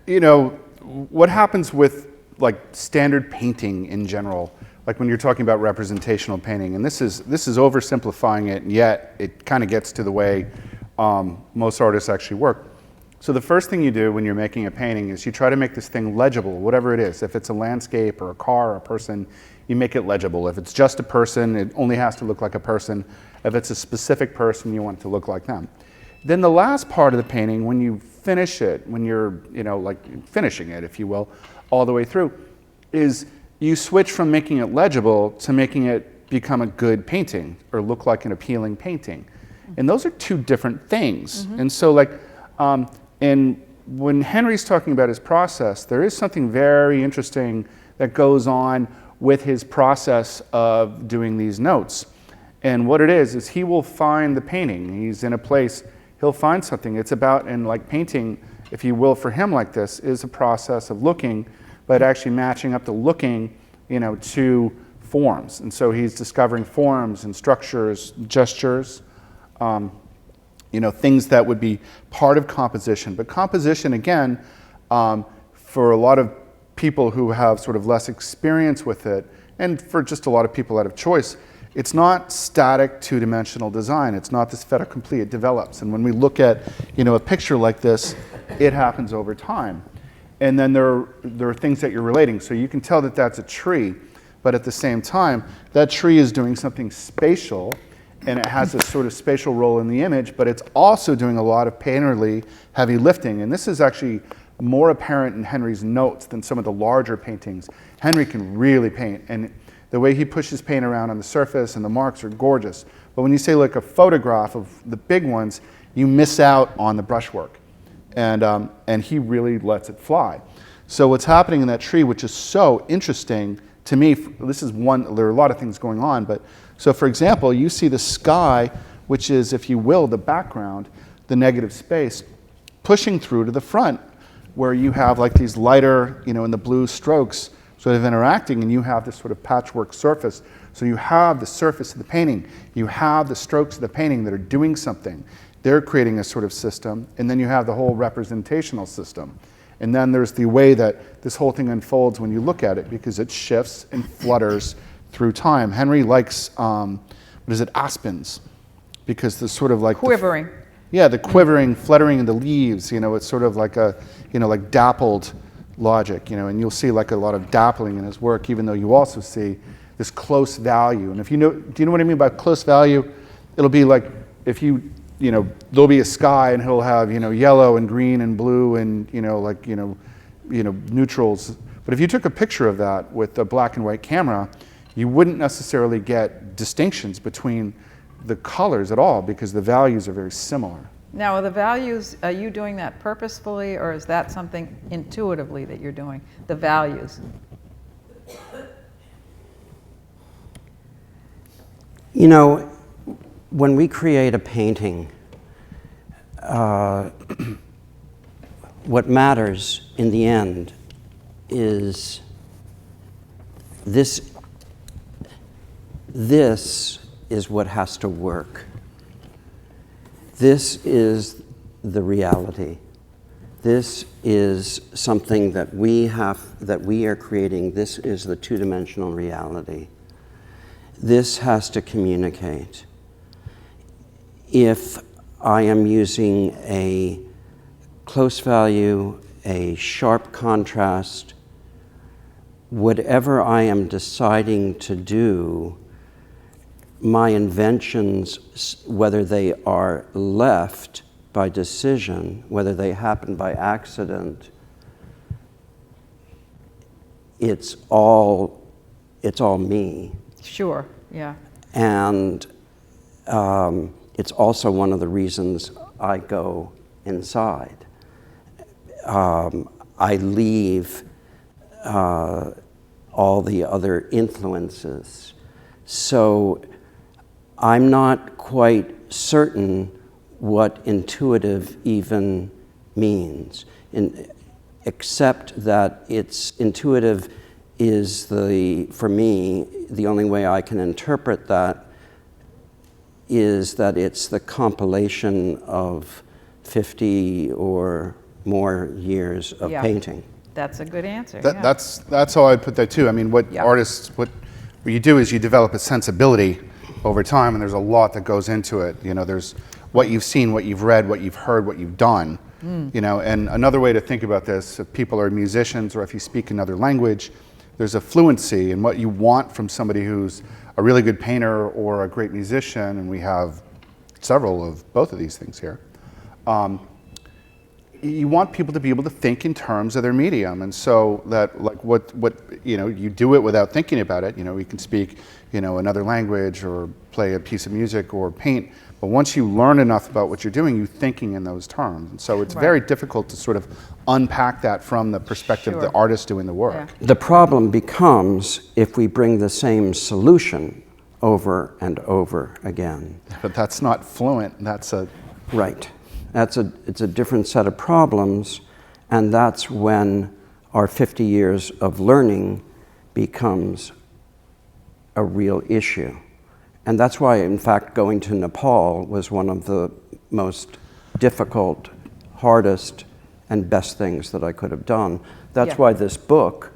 You know, what happens with like standard painting in general, like when you're talking about representational painting, and this is oversimplifying it, and yet it kind of gets to the way most artists actually work. So the first thing you do when you're making a painting is you try to make this thing legible, whatever it is. If it's a landscape or a car or a person, you make it legible. If it's just a person, it only has to look like a person. If it's a specific person, you want it to look like them. Then the last part of the painting, when you finish it, when you're, like finishing it, if you will, all the way through, is you switch from making it legible to making it become a good painting or look like an appealing painting. And those are two different things. Mm-hmm. And so and when Henry's talking about his process, there is something very interesting that goes on with his process of doing these notes. And what it is he will find the painting. He's in a place, he'll find something. It's about, and like painting, if you will, for him like this, is a process of looking, but actually matching up the looking, to forms. And so he's discovering forms and structures, gestures, things that would be part of composition. But composition, again, for a lot of people who have sort of less experience with it, and for just a lot of people out of choice, it's not static two-dimensional design. It's not this fait accompli. It develops. And when we look at, a picture like this, it happens over time. and then there are things that you're relating. So you can tell that that's a tree, but at the same time, that tree is doing something spatial, and it has a sort of spatial role in the image, but it's also doing a lot of painterly heavy lifting. And this is actually more apparent in Henry's notes than some of the larger paintings. Henry can really paint, and the way he pushes paint around on the surface and the marks are gorgeous. But when you say like a photograph of the big ones, you miss out on the brushwork. And he really lets it fly. So what's happening in that tree, which is so interesting to me, this is one, there are a lot of things going on, but so for example, you see the sky, which is, if you will, the background, the negative space, pushing through to the front, where you have like these lighter, in the blue strokes sort of interacting, and you have this sort of patchwork surface. So you have the surface of the painting, you have the strokes of the painting that are doing something. They're creating a sort of system, and then you have the whole representational system. And then there's the way that this whole thing unfolds when you look at it, because it shifts and flutters through time. Henry likes, aspens, because the sort of like Quivering. the quivering, fluttering in the leaves, it's sort of like a, like dappled logic, and you'll see like a lot of dappling in his work, even though you also see this close value. And if do you know what I mean by close value? It'll be like, if there'll be a sky and he'll have, yellow and green and blue and, neutrals. But if you took a picture of that with a black and white camera, you wouldn't necessarily get distinctions between the colors at all, because the values are very similar. Now, are the values, are you doing that purposefully, or is that something intuitively that you're doing, the values? When we create a painting, what matters in the end is this is what has to work. This is the reality. This is something that we are creating. This is the two-dimensional reality. This has to communicate. If I am using a close value, a sharp contrast, whatever I am deciding to do, my inventions, whether they are left by decision, whether they happen by accident, it's all me. Sure, yeah. And it's also one of the reasons I go inside. I leave all the other influences. So I'm not quite certain what intuitive even means, except that it's intuitive is for me, the only way I can interpret that is that it's the compilation of 50 or more years of painting. That's a good answer. That's how I put that too. I mean, what you do is you develop a sensibility over time, and there's a lot that goes into it. There's what you've seen, what you've read, what you've heard, what you've done. And another way to think about this, if people are musicians or if you speak another language, there's a fluency in what you want from somebody who's a really good painter or a great musician, and we have several of both of these things here. You want people to be able to think in terms of their medium, and so that you do it without thinking about it. You can speak another language or play a piece of music or paint, but once you learn enough about what you're doing, you're thinking in those terms, and so it's very difficult to sort of unpack that from the perspective of the artist doing the work. Yeah. The problem becomes if we bring the same solution over and over again. But that's not fluent. That's a right. It's a different set of problems, and that's when our 50 years of learning becomes a real issue. And that's why, in fact, going to Nepal was one of the most difficult, hardest, and best things that I could have done. That's why this book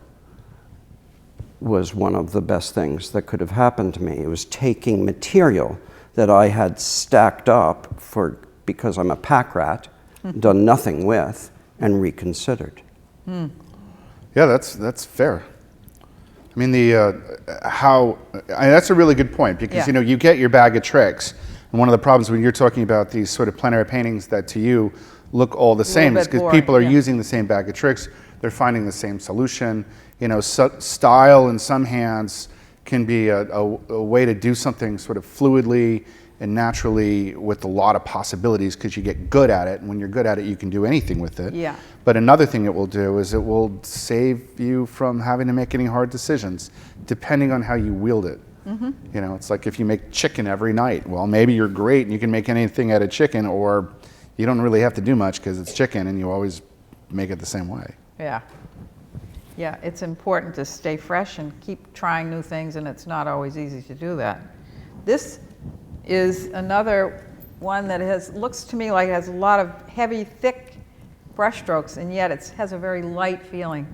was one of the best things that could have happened to me. It was taking material that I had stacked up because I'm a pack rat, done nothing with, and reconsidered. Yeah, that's fair. I mean, that's a really good point, because Yeah. you get your bag of tricks, and one of the problems when you're talking about these sort of plein air paintings that to you look all the same is bit because boring, people are yeah. using the same bag of tricks. They're finding the same solution. Style in some hands can be a way to do something sort of fluidly and naturally with a lot of possibilities, because you get good at it, and when you're good at it, you can do anything with it. Yeah. But another thing it will do is it will save you from having to make any hard decisions, depending on how you wield it. It's like if you make chicken every night, well, maybe you're great and you can make anything out of chicken, or you don't really have to do much because it's chicken and you always make it the same way. Yeah. Yeah, it's important to stay fresh and keep trying new things, and it's not always easy to do that. This is another one that looks to me like it has a lot of heavy, thick brush strokes, and yet it has a very light feeling.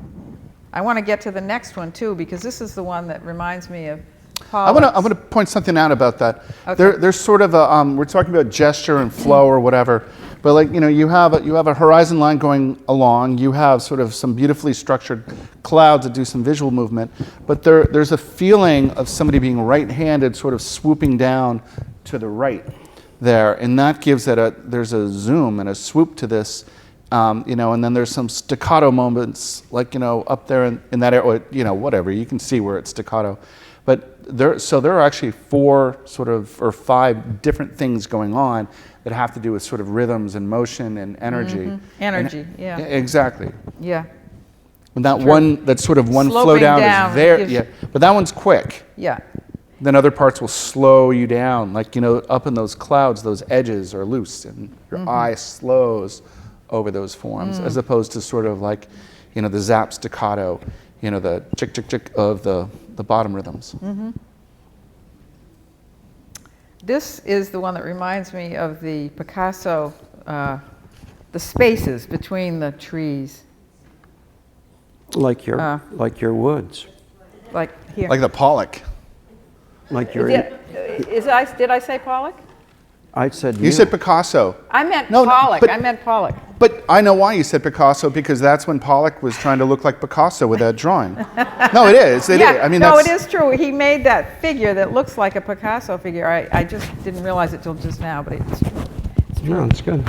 I want to get to the next one too, because this is the one that reminds me of Pollock's. I want to point something out about that. Okay. There's sort of a we're talking about gesture and flow or whatever, but like you have a horizon line going along. You have sort of some beautifully structured clouds that do some visual movement, but there's a feeling of somebody being right-handed, sort of swooping down to the right there, and that gives it there's a zoom and a swoop to this. And then there's some staccato moments, like up there in that area, whatever, you can see where it's staccato. But there are actually 4 or 5 different things going on that have to do with sort of rhythms and motion and energy. Energy, yeah. Exactly. Yeah. And that sort of one flow Sloping down down is there. gives- Yeah. But that one's quick. Yeah. Then other parts will slow you down, like up in those clouds, those edges are loose, and your eye slows over those forms, as opposed to sort of like, the zap staccato, the chick chick chick of the bottom rhythms. This is the one that reminds me of the Picasso, the spaces between the trees. Like your woods. Like here. Like the Pollock. Like your. Did I say Pollock? I said You said Picasso. I meant No, no, Pollock. but- I meant Pollock. But I know why you said Picasso, because that's when Pollock was trying to look like Picasso with that drawing. No, it is. It is. I mean, no, that's, it is true. He made that figure that looks like a Picasso figure. I just didn't realize it till just now, but it's true. No, it's good.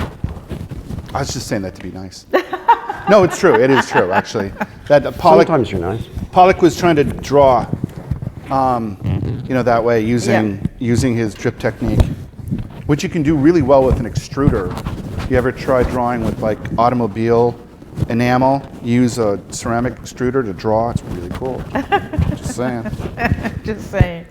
I was just saying that to be nice. No, it's true. It is true, actually. That Pollock. Sometimes you're nice. Pollock was trying to draw, that way using his drip technique, which you can do really well with an extruder. You ever try drawing with like automobile enamel? Use a ceramic extruder to draw. It's really cool. Just saying. Just saying.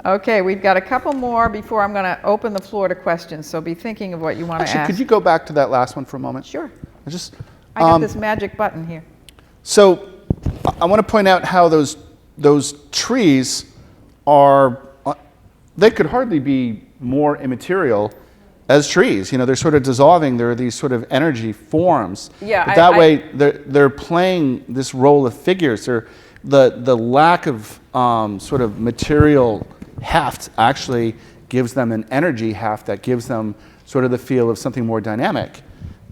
Okay, we've got a couple more before I'm going to open the floor to questions. So be thinking of what you want to Actually, ask. could you go back to that last one for a moment? Sure. I got this magic button here. So I want to point out how those trees are, they could hardly be more immaterial as trees. They're sort of dissolving. There are these sort of energy forms. Yeah, But that way, they're playing this role of figures. The lack of sort of material heft actually gives them an energy heft that gives them sort of the feel of something more dynamic.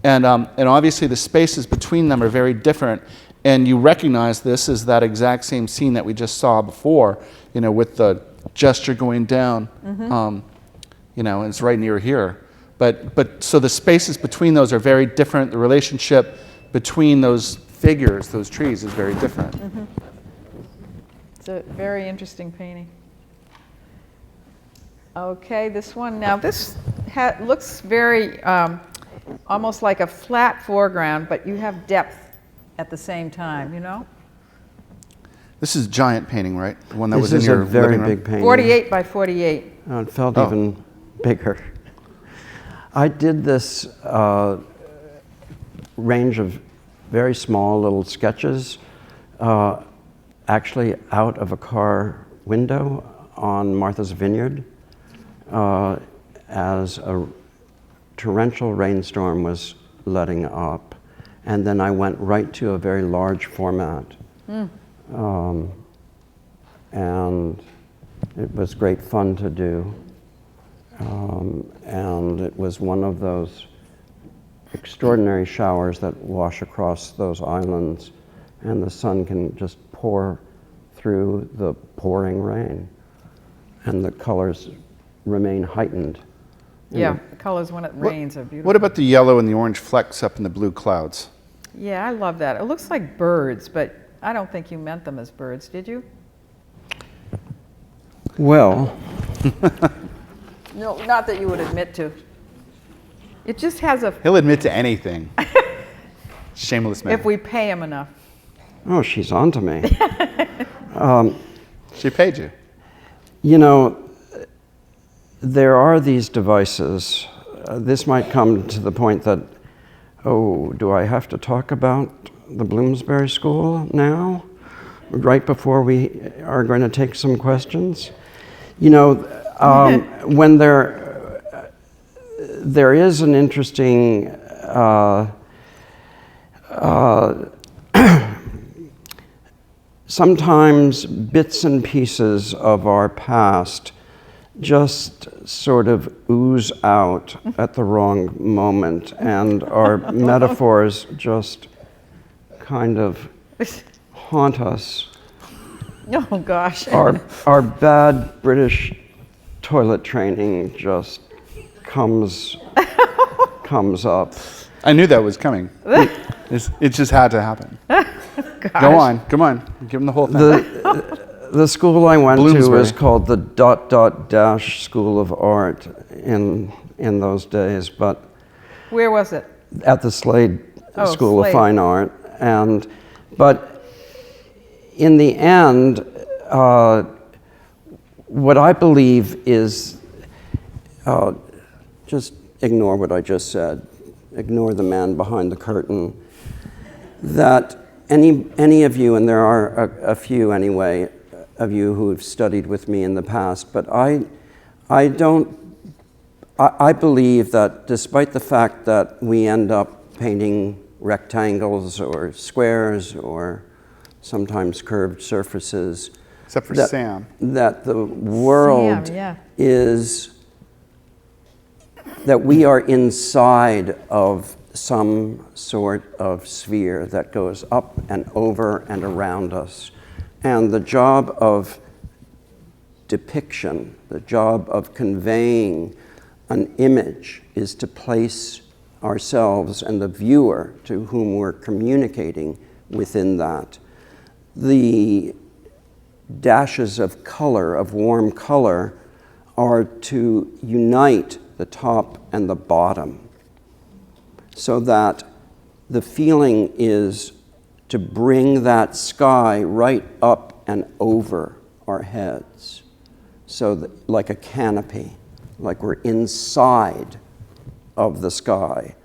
And obviously the spaces between them are very different. And you recognize this as that exact same scene that we just saw before, with the gesture going down, and it's right near here. But so the spaces between those are very different. The relationship between those figures, those trees, is very different. It's a very interesting painting. Okay, this one. Now this looks very almost like a flat foreground, but you have depth at the same time, This is a giant painting, right? The one that This was in is your a very living room? big painting. 48 by 48. Oh, it felt even bigger. I did this range of very small little sketches, actually out of a car window on Martha's Vineyard, as a torrential rainstorm was letting up. And then I went right to a very large format. And it was great fun to do. And it was one of those extraordinary showers that wash across those islands, and the sun can just pour through the pouring rain, and the colors remain heightened. Yeah, the colors when it rains are beautiful. What about the yellow and the orange flecks up in the blue clouds? Yeah, I love that. It looks like birds, but I don't think you meant them as birds, did you? Well, No, not that you would admit to. It just has a, He'll admit to anything. Shameless man. if we pay him enough. oh, she's on to me. She paid you. You know, there are these devices. This might come to the point that, oh, do I have to talk about the Bloomsbury School now? Right before we are going to take some questions? You know, when there is an interesting sometimes bits and pieces of our past just sort of ooze out at the wrong moment, and our metaphors just kind of haunt us. Oh, gosh. Our bad British toilet training just comes up. I knew that was coming. It just had to happen. Go on, come on. Give him the whole thing. The school I went to Bloomsbury. was called the ... School of Art in those days, but Where was it? at the Slade Oh, School Slade. of Fine Art, but in the end, what I believe is, just ignore what I just said, ignore the man behind the curtain, that any of you, and there are a few anyway, of you who have studied with me in the past, but I believe that despite the fact that we end up painting rectangles or squares or sometimes curved surfaces, Except for Sam. that the world Sam, yeah. is, that we are inside of some sort of sphere that goes up and over and around us. And the job of depiction, the job of conveying an image, is to place ourselves and the viewer to whom we're communicating within that. The dashes of color, of warm color, are to unite the top and the bottom, so that the feeling is to bring that sky right up and over our heads, so that, like a canopy, like we're inside of the sky.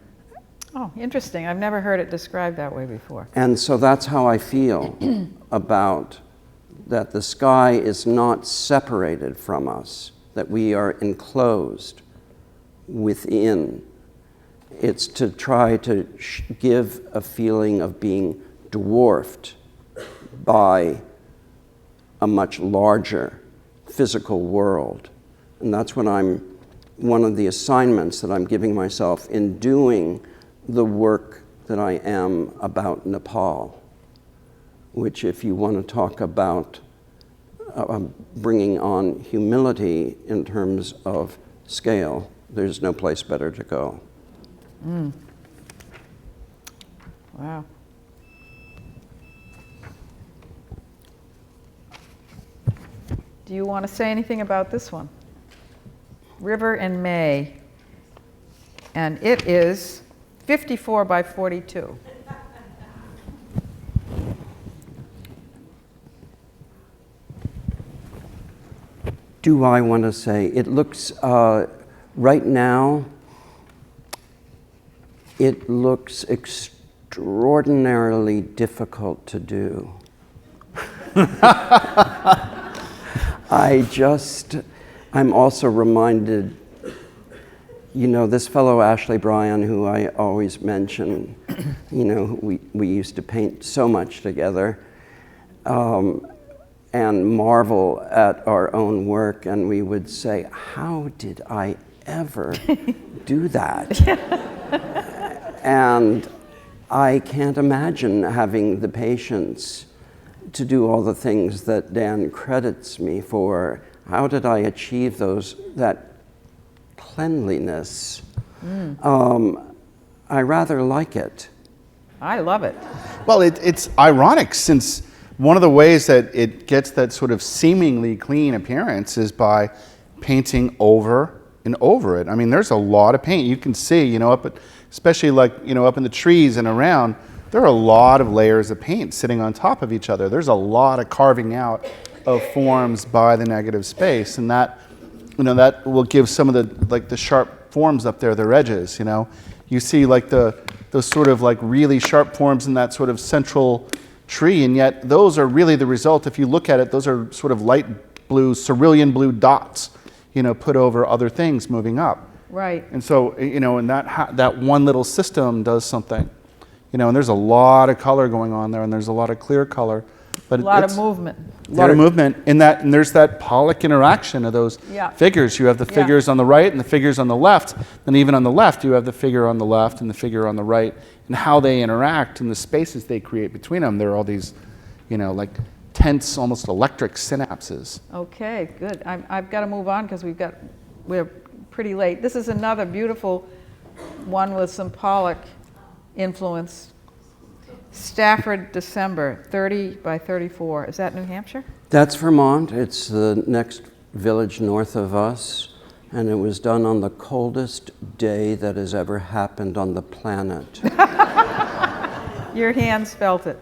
Oh, interesting. I've never heard it described that way before. And so that's how I feel about that. The sky is not separated from us, that we are enclosed within. It's to try to give a feeling of being dwarfed by a much larger physical world. And that's what one of the assignments that I'm giving myself in doing the work that I am about Nepal, which, if you want to talk about bringing on humility in terms of scale, there's no place better to go. Mm. Wow. Do you want to say anything about this one? River in May. And it is 54 by 42. Do I want to say, it looks, right now, it looks extraordinarily difficult to do. I'm also reminded, you know, this fellow Ashley Bryan, who I always mention, you know, we used to paint so much together, and marvel at our own work, and we would say, how did I ever do that? And I can't imagine having the patience to do all the things that Dan credits me for. How did I achieve that cleanliness? I rather like it. I love it. Well, it's ironic, since one of the ways that it gets that sort of seemingly clean appearance is by painting over and over it. I mean, there's a lot of paint. You can see, you know, especially like, you know, up in the trees and around, there are a lot of layers of paint sitting on top of each other. There's a lot of carving out of forms by the negative space, and that, you know, that will give some of the sharp forms up there their edges. You know, you see like those sort of like really sharp forms in that sort of central tree, and yet those are really the result. If you look at it, those are sort of light blue, cerulean blue dots, you know, put over other things moving up. Right. And so, you know, and that one little system does something, you know, and there's a lot of color going on there, and there's a lot of clear color, but A lot of movement. a lot of movement in that, and there's that Pollock interaction of those figures. You have the figures on the right and the figures on the left, and even on the left you have the figure on the left and the figure on the right, and how they interact and the spaces they create between them. There are all these, you know, like tense, almost electric synapses. Okay, good. I've got to move on because we're pretty late. This is another beautiful one with some Pollock influence. Stafford, December, 30 by 34. Is that New Hampshire? That's Vermont. It's the next village north of us, and it was done on the coldest day that has ever happened on the planet. Your hands felt it.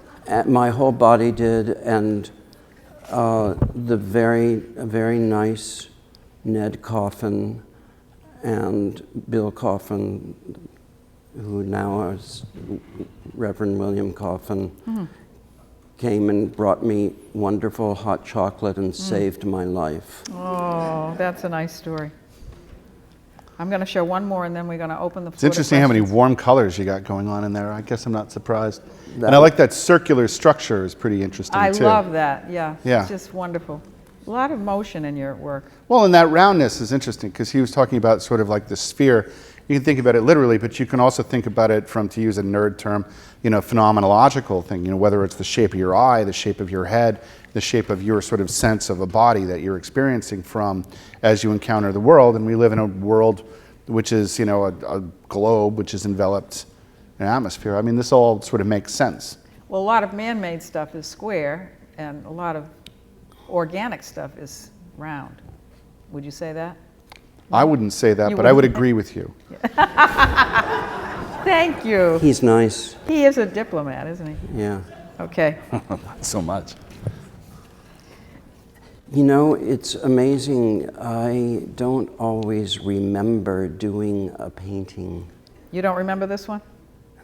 My whole body did, and the very nice Ned Coffin and Bill Coffin, who now is Reverend William Coffin, came and brought me wonderful hot chocolate and saved my life. Oh, that's a nice story. I'm going to show one more, and then we're going to open the floor. It's interesting how many warm colors you got going on in there. I guess I'm not surprised. And I like that circular structure is pretty interesting too. I love that, yeah. Yeah. It's just wonderful. A lot of motion in your work. Well, and that roundness is interesting because he was talking about sort of like the sphere. You can think about it literally, but you can also think about it from, to use a nerd term, you know, phenomenological thing, you know, whether it's the shape of your eye, the shape of your head, the shape of your sort of sense of a body that you're experiencing from as you encounter the world. And we live in a world which is, you know, a globe which is enveloped in atmosphere. I mean, this all sort of makes sense. Well, a lot of man-made stuff is square, and a lot of organic stuff is round. Would you say that? I wouldn't say that, You but I would wouldn't? agree with you. Thank you. He's nice. He is a diplomat, isn't he? Yeah. Okay. Not so much. You know, it's amazing. I don't always remember doing a painting. You don't remember this one?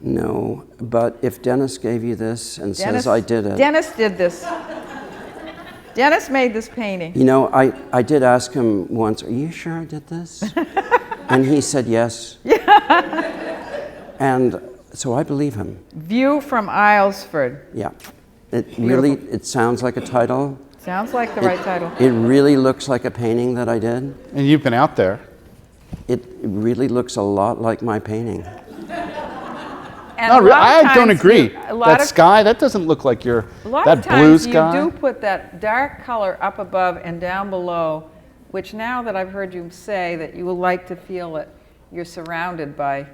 No, but if Dennis gave you this and says I did it. Dennis did this. Dennis made this painting. You know, I did ask him once, are you sure I did this? And he said yes. And so I believe him. View from Islesford. Yeah. It sounds like a title. Sounds like the right title. It really looks like a painting that I did. And you've been out there. It really looks a lot like my painting. And No, a lot of I don't times agree. a That sky, that doesn't look like your, A lot that of blue times sky. you do put that dark color up above and down below, which now that I've heard you say that you would like to feel that you're surrounded by.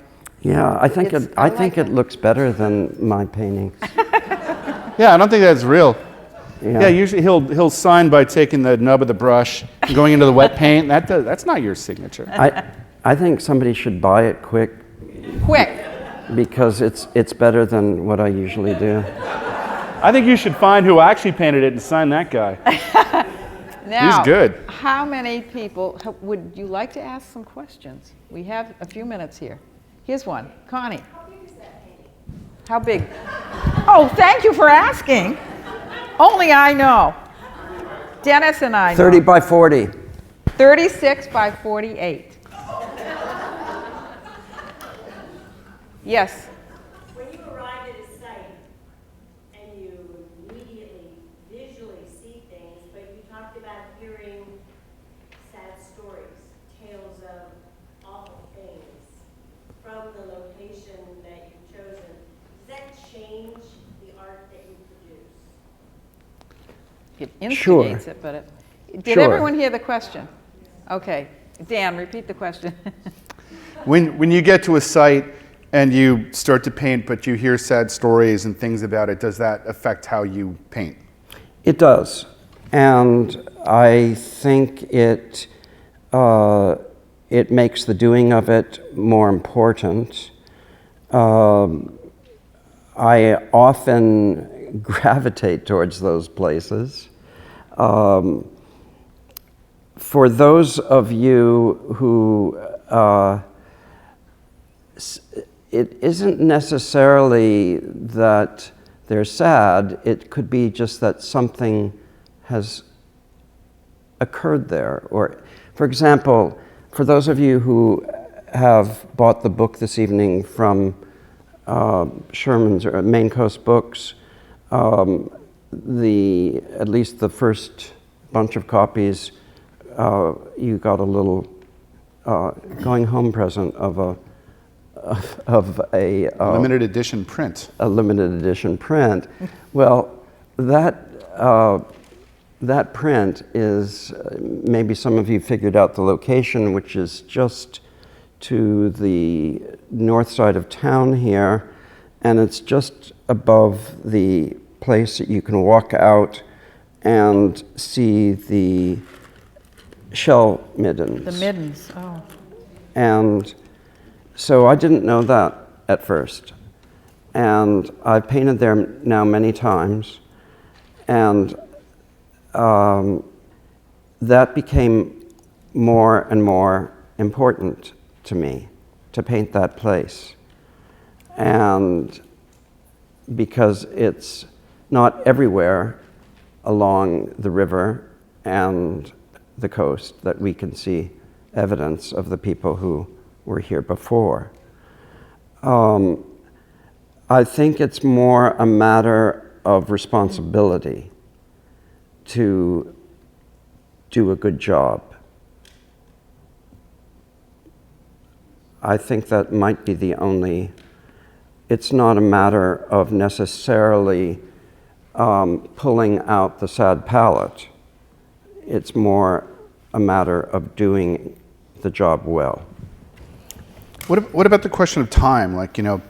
Yeah, I think like it looks better than my painting. Yeah, I don't think that's real. Yeah. Yeah, usually he'll sign by taking the nub of the brush and going into the wet paint. That's not your signature. I think somebody should buy it quick Quick. because it's better than what I usually do. I think you should find who actually painted it and sign that guy. Now, He's good. How many people would you like to ask some questions? We have a few minutes here. Here's one. Connie. How big? Oh, thank you for asking. Only I know. Dennis and I know. 30 by 40. 36 by 48. Yes. When you arrive at a site and you immediately visually see things, but you talked about hearing sad stories, tales of awful things from the location that you art that you produce? It Sure. instigates it, but did Sure. everyone hear the question? Okay. Dan, repeat the question. When you get to a site and you start to paint, but you hear sad stories and things about it, does that affect how you paint? It does. And I think it makes the doing of it more important. I often gravitate towards those places. For those of you who it isn't necessarily that they're sad, it could be just that something has occurred there. Or, for example, for those of you who have bought the book this evening from Sherman's or Maine Coast Books, at least the first bunch of copies, you got a little going home present of a Limited edition print. a limited edition print. Well, that print is, maybe some of you figured out the location, which is just to the north side of town here, and it's just above the place that you can walk out and see the shell middens. The middens, oh. And so I didn't know that at first. And I've painted there now many times. And that became more and more important to me, to paint that place. And because it's not everywhere along the river and the coast that we can see evidence of the people who were here before. I think it's more a matter of responsibility to do a good job. I think that might be the only, it's not a matter of necessarily pulling out the sad palette. It's more a matter of doing the job well. What about the question of time? Like, you know,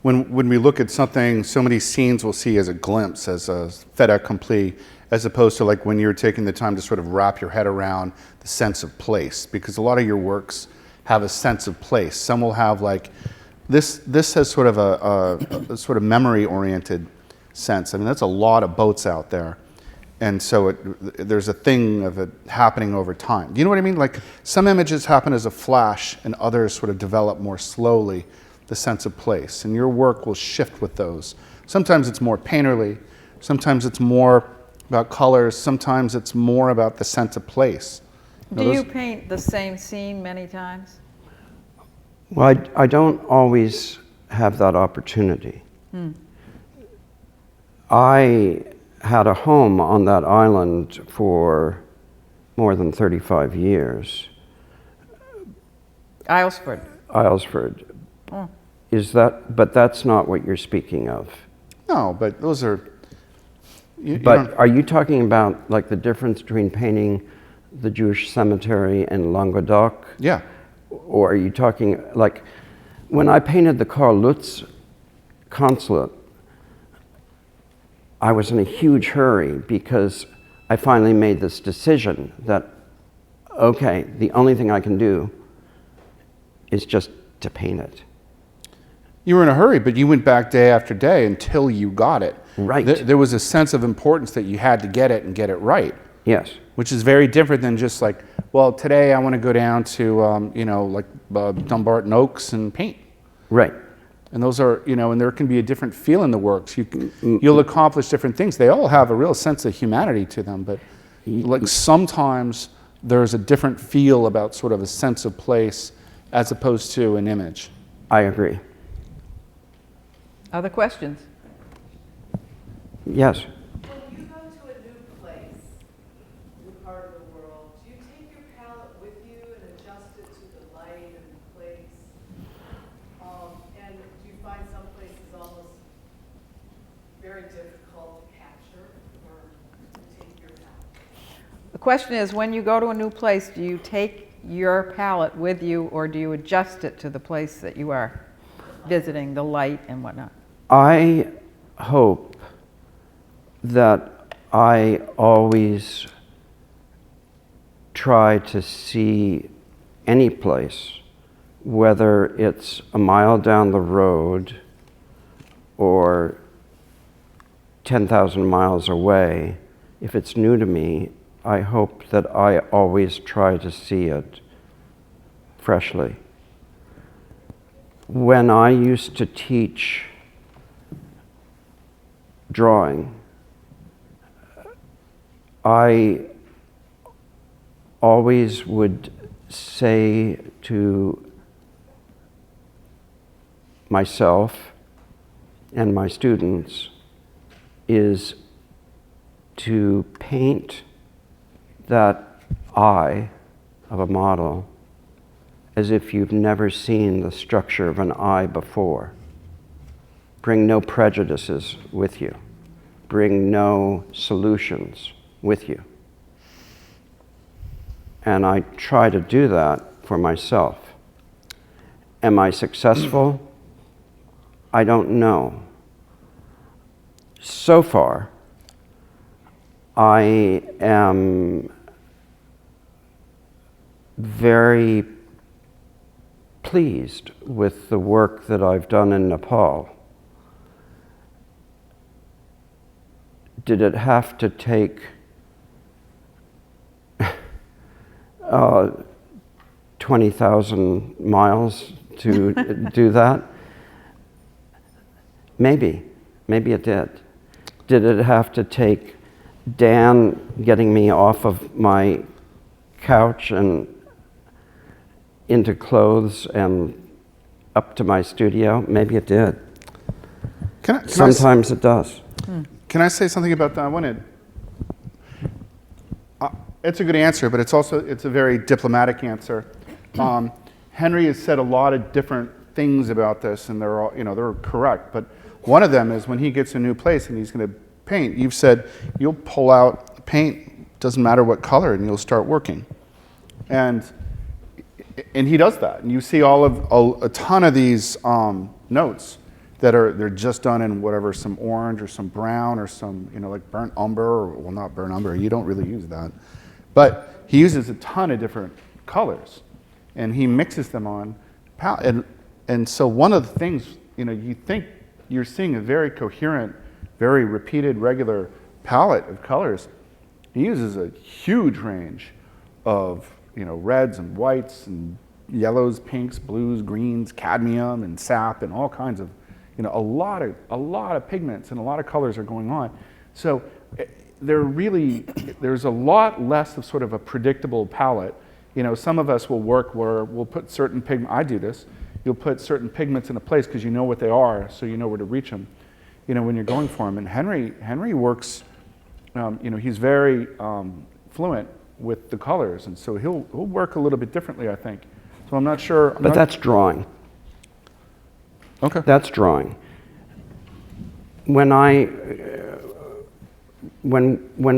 when we look at something, so many scenes we'll see as a glimpse, as a fait accompli, as opposed to like when you're taking the time to sort of wrap your head around the sense of place, because a lot of your works have a sense of place. Some will have like, this has sort of a sort of memory-oriented sense. I mean, that's a lot of boats out there. And so there's a thing of it happening over time. Do you know what I mean? Like some images happen as a flash and others sort of develop more slowly the sense of place. And your work will shift with those. Sometimes it's more painterly. Sometimes it's more about colors. Sometimes it's more about the sense of place. Do you paint the same scene many times? Well, I don't always have that opportunity. I had a home on that island for more than 35 years. Islesford. Islesford. Oh. But that's not what you're speaking of. No, but those are... But are you talking about like the difference between painting the Jewish cemetery in Languedoc? Yeah. Or are you talking, like, when I painted the Karl Lutz consulate, I was in a huge hurry because I finally made this decision that, okay, the only thing I can do is just to paint it. You were in a hurry, but you went back day after day until you got it. Right. There was a sense of importance that you had to get it and get it right. Yes. Which is very different than just like, well, today I want to go down to, you know, like Dumbarton Oaks and paint. Right. And those are, you know, and there can be a different feel in the works. You'll accomplish different things. They all have a real sense of humanity to them, but like sometimes there's a different feel about sort of a sense of place as opposed to an image. I agree. Other questions? Yes. When you go to a new place, new part of the world, do you take your palette with you and adjust it to the light and the place? And do you find some places almost very very difficult to capture or to take your palette? The question is, when you go to a new place, do you take your palette with you, or do you adjust it to the place that you are visiting, the light and whatnot? I hope that I always try to see any place, whether it's a mile down the road or 10,000 miles away. If it's new to me, I hope that I always try to see it freshly. When I used to teach drawing, I always would say to myself and my students is to paint that eye of a model as if you've never seen the structure of an eye before. Bring no prejudices with you. Bring no solutions with you. And I try to do that for myself. Am I successful? I don't know. So far, I am very pleased with the work that I've done in Nepal. Did it have to take 20,000 miles to do that? Maybe it did. Did it have to take Dan getting me off of my couch and into clothes and up to my studio? Maybe it did. Sometimes it does. Can I say something about that? It's a good answer, but it's a very diplomatic answer. Henry has said a lot of different things about this, and they're all, they're correct. But one of them is when he gets a new place and he's going to paint, you've said you'll pull out paint, doesn't matter what color, and you'll start working. And he does that, and you see a ton of these notes that they're just done in whatever, some orange or some brown or some like burnt umber, or, well, not burnt umber, you don't really use that, but he uses a ton of different colors, and he mixes them on palette. And so one of the things, you think you're seeing a very coherent, very repeated, regular palette of colors. He uses a huge range of reds and whites and yellows, pinks, blues, greens, cadmium and sap and all kinds of a lot of pigments and a lot of colors are going on. So there's a lot less of sort of a predictable palette. Some of us will work where we'll put certain pigments. I do this. You'll put certain pigments in a place because you know what they are, so you know where to reach them. When you're going for them. And Henry works. He's very fluent with the colors, and so he'll work a little bit differently, I think. So I'm not sure. But that's drawing. Okay. That's drawing. When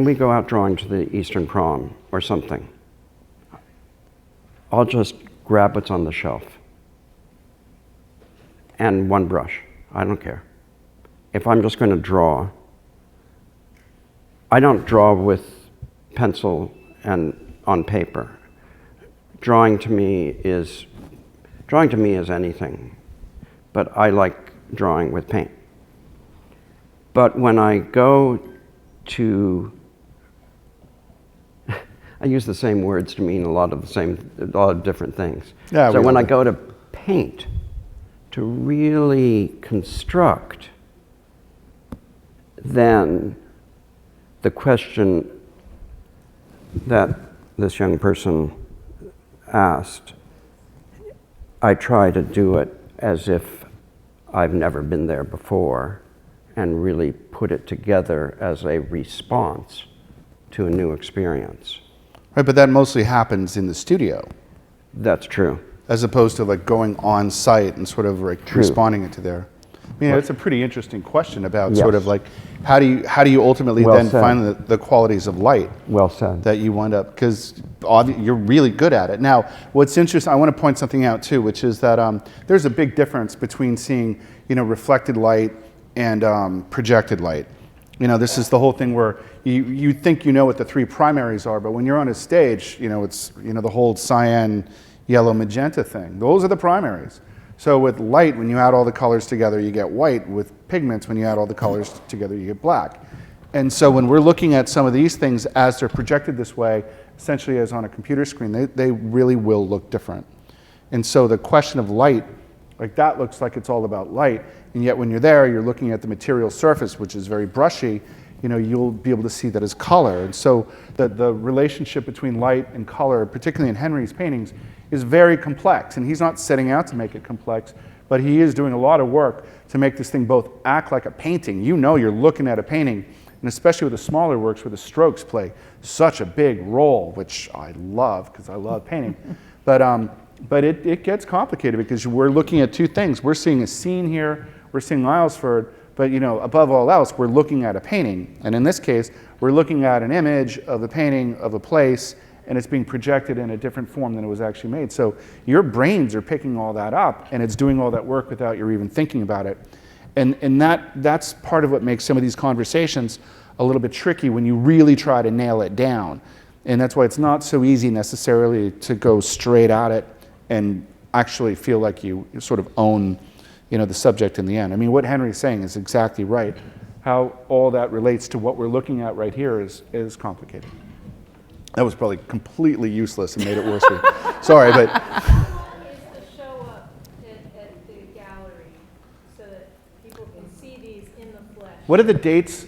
we go out drawing to the Eastern Prom or something, I'll just grab what's on the shelf and one brush. I don't care. If I'm just going to draw, I don't draw with pencil and on paper. Drawing to me is anything, but I like drawing with paint. But when I go to, I use the same words to mean a lot of different things. Yeah, so when I go to paint, to really construct, then the question that this young person asked, I try to do it as if I've never been there before and really put it together as a response to a new experience. Right, but that mostly happens in the studio. That's true. As opposed to like going on site and sort of like True. responding it to there. I mean, it's a pretty interesting question about Yes. sort of like how do you ultimately Well then said. find the qualities of light Well said. that you wind up, because you're really good at it. Now, what's interesting, I want to point something out too, which is that there's a big difference between seeing, reflected light and projected light. This is the whole thing where you think you know what the three primaries are, but when you're on a stage, it's the whole cyan, yellow, magenta thing. Those are the primaries. So with light, when you add all the colors together, you get white. With pigments, when you add all the colors together, you get black. And so when we're looking at some of these things as they're projected this way, essentially as on a computer screen, they really will look different. And so the question of light, like that looks like it's all about light, and yet when you're there, you're looking at the material surface, which is very brushy, you'll be able to see that as color. And so the relationship between light and color, particularly in Henry's paintings, is very complex. And he's not setting out to make it complex, but he is doing a lot of work to make this thing both act like a painting. You're looking at a painting, and especially with the smaller works where the strokes play such a big role, which I love because I love painting. But it gets complicated because we're looking at two things. We're seeing a scene here, we're seeing Islesford, but above all else, we're looking at a painting. And in this case, we're looking at an image of a painting of a place, and it's being projected in a different form than it was actually made. So your brains are picking all that up, and it's doing all that work without you even thinking about it. And that's part of what makes some of these conversations a little bit tricky when you really try to nail it down. And that's why it's not so easy necessarily to go straight at it and actually feel like you sort of own the subject in the end. I mean, what Henry's saying is exactly right. How all that relates to what we're looking at right here is complicated. That was probably completely useless and made it worse for you. Sorry, but... How long is the show up at the gallery so that people can see these in the flesh? What are the dates?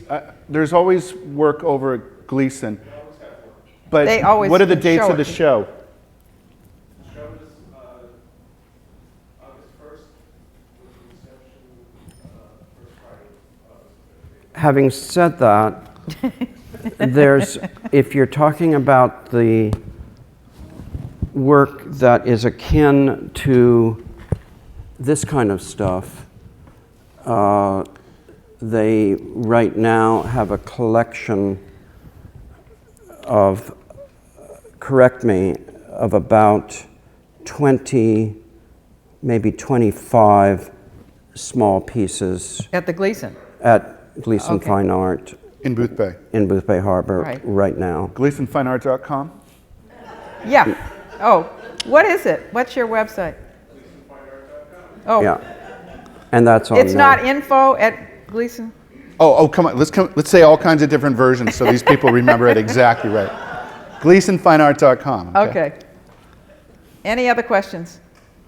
There's always work over at Gleason. But They always what are the dates show of the it. show? The show is August 1st, with the reception first Friday of August 5th. Having said that, if you're talking about the work that is akin to this kind of stuff, they right now have a collection of, correct me, of about 20, maybe 25 small pieces At the Gleason. at Gleason Okay. Fine Art In Boothbay. in Boothbay Harbor Right. now. GleasonFineArt.com? Yeah. Oh, what is it? What's your website? Oh, Yeah, and that's on it's there. not info at Gleason? Oh, come on. Let's say all kinds of different versions so these people remember it exactly right. GleasonFineArt.com. Okay. Any other questions?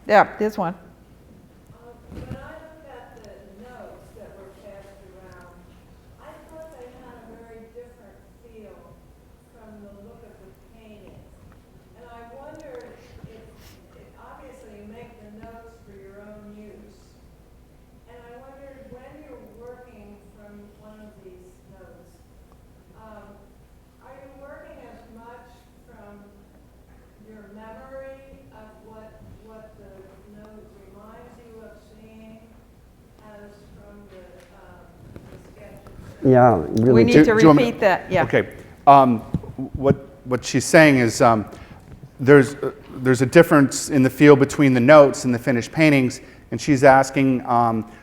Yeah, there's one. When I looked at the notes that were passed around, I thought they had a very different feel from the look of the painting. And I wondered if obviously you make the notes for your own use. And I wondered when you're working from one of these notes, are you working as much from your memory of what the note reminds you of seeing as from the sketches? Yeah, really. We need to do you want me- repeat that, yeah. Okay. What she's saying is there's a difference in the feel between the notes and the finished paintings, and she's asking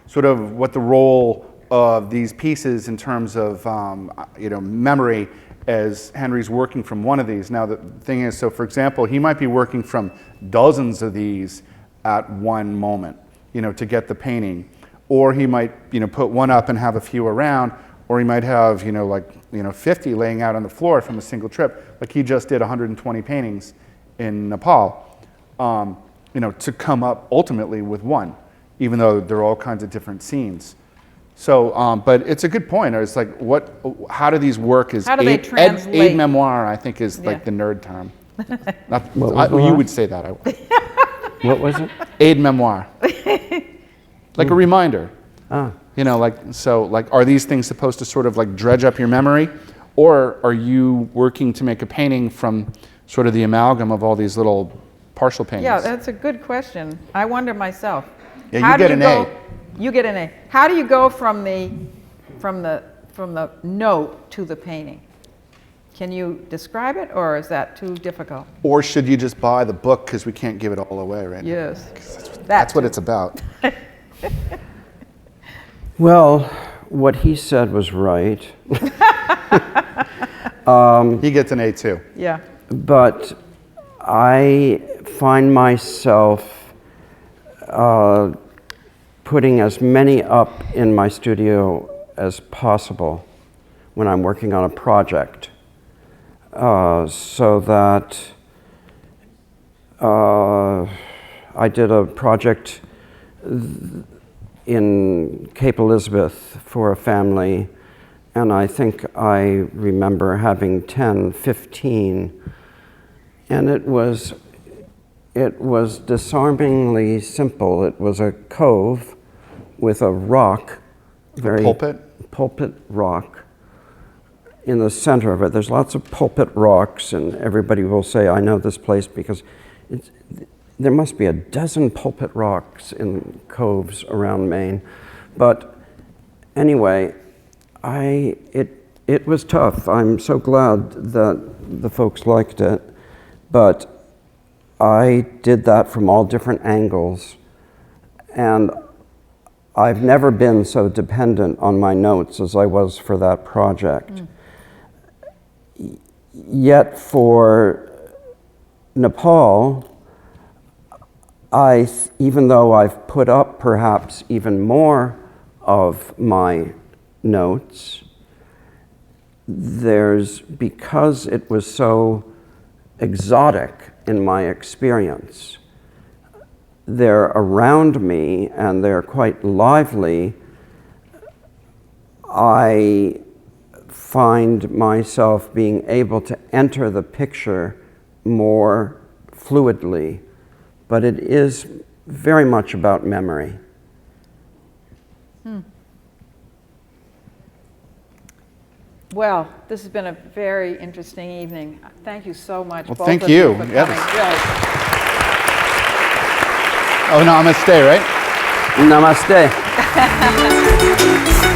sort of what the role of these pieces in terms of memory as Henry's working from one of these. Now the thing is, so for example, he might be working from dozens of these at one moment, to get the painting, or he might put one up and have a few around, or he might have 50 laying out on the floor from a single trip, like he just did 120 paintings in Nepal, to come up ultimately with one, even though they're all kinds of different scenes. So, but it's a good point. It's like, how do these work? How do they translate? Aide memoir, I think, is Yeah. like the nerd term. Not, What was the you last? would say that. I would. What was it? Aide memoir, like a reminder. Ah, Are these things supposed to sort of like dredge up your memory, or are you working to make a painting from sort of the amalgam of all these little partial paintings? Yeah, that's a good question. I wonder myself. Yeah, How you do get an A. You get an A. How do you go from the note to the painting? Can you describe it, or is that too difficult? Or should you just buy the book because we can't give it all away, right? Yes. That's what it's about. Well, what he said was right. He gets an A too. Yeah. But I find myself putting as many up in my studio as possible when I'm working on a project, so that I did a project in Cape Elizabeth for a family, and I think I remember having 10, 15, and it was disarmingly simple. It was a cove with a rock, pulpit rock, in the center of it. There's lots of pulpit rocks, and everybody will say, I know this place because there must be a dozen pulpit rocks in coves around Maine. But anyway, it was tough. I'm so glad that the folks liked it, but I did that from all different angles, and I've never been so dependent on my notes as I was for that project. Yet for Nepal, even though I've put up perhaps even more of my notes, because it was so exotic in my experience, they're around me and they're quite lively, I find myself being able to enter the picture more fluidly, but it is very much about memory. Well, this has been a very interesting evening. Thank you so much, Well, both thank of you. for Yeah, coming. Oh, namaste, right? Namaste. Really.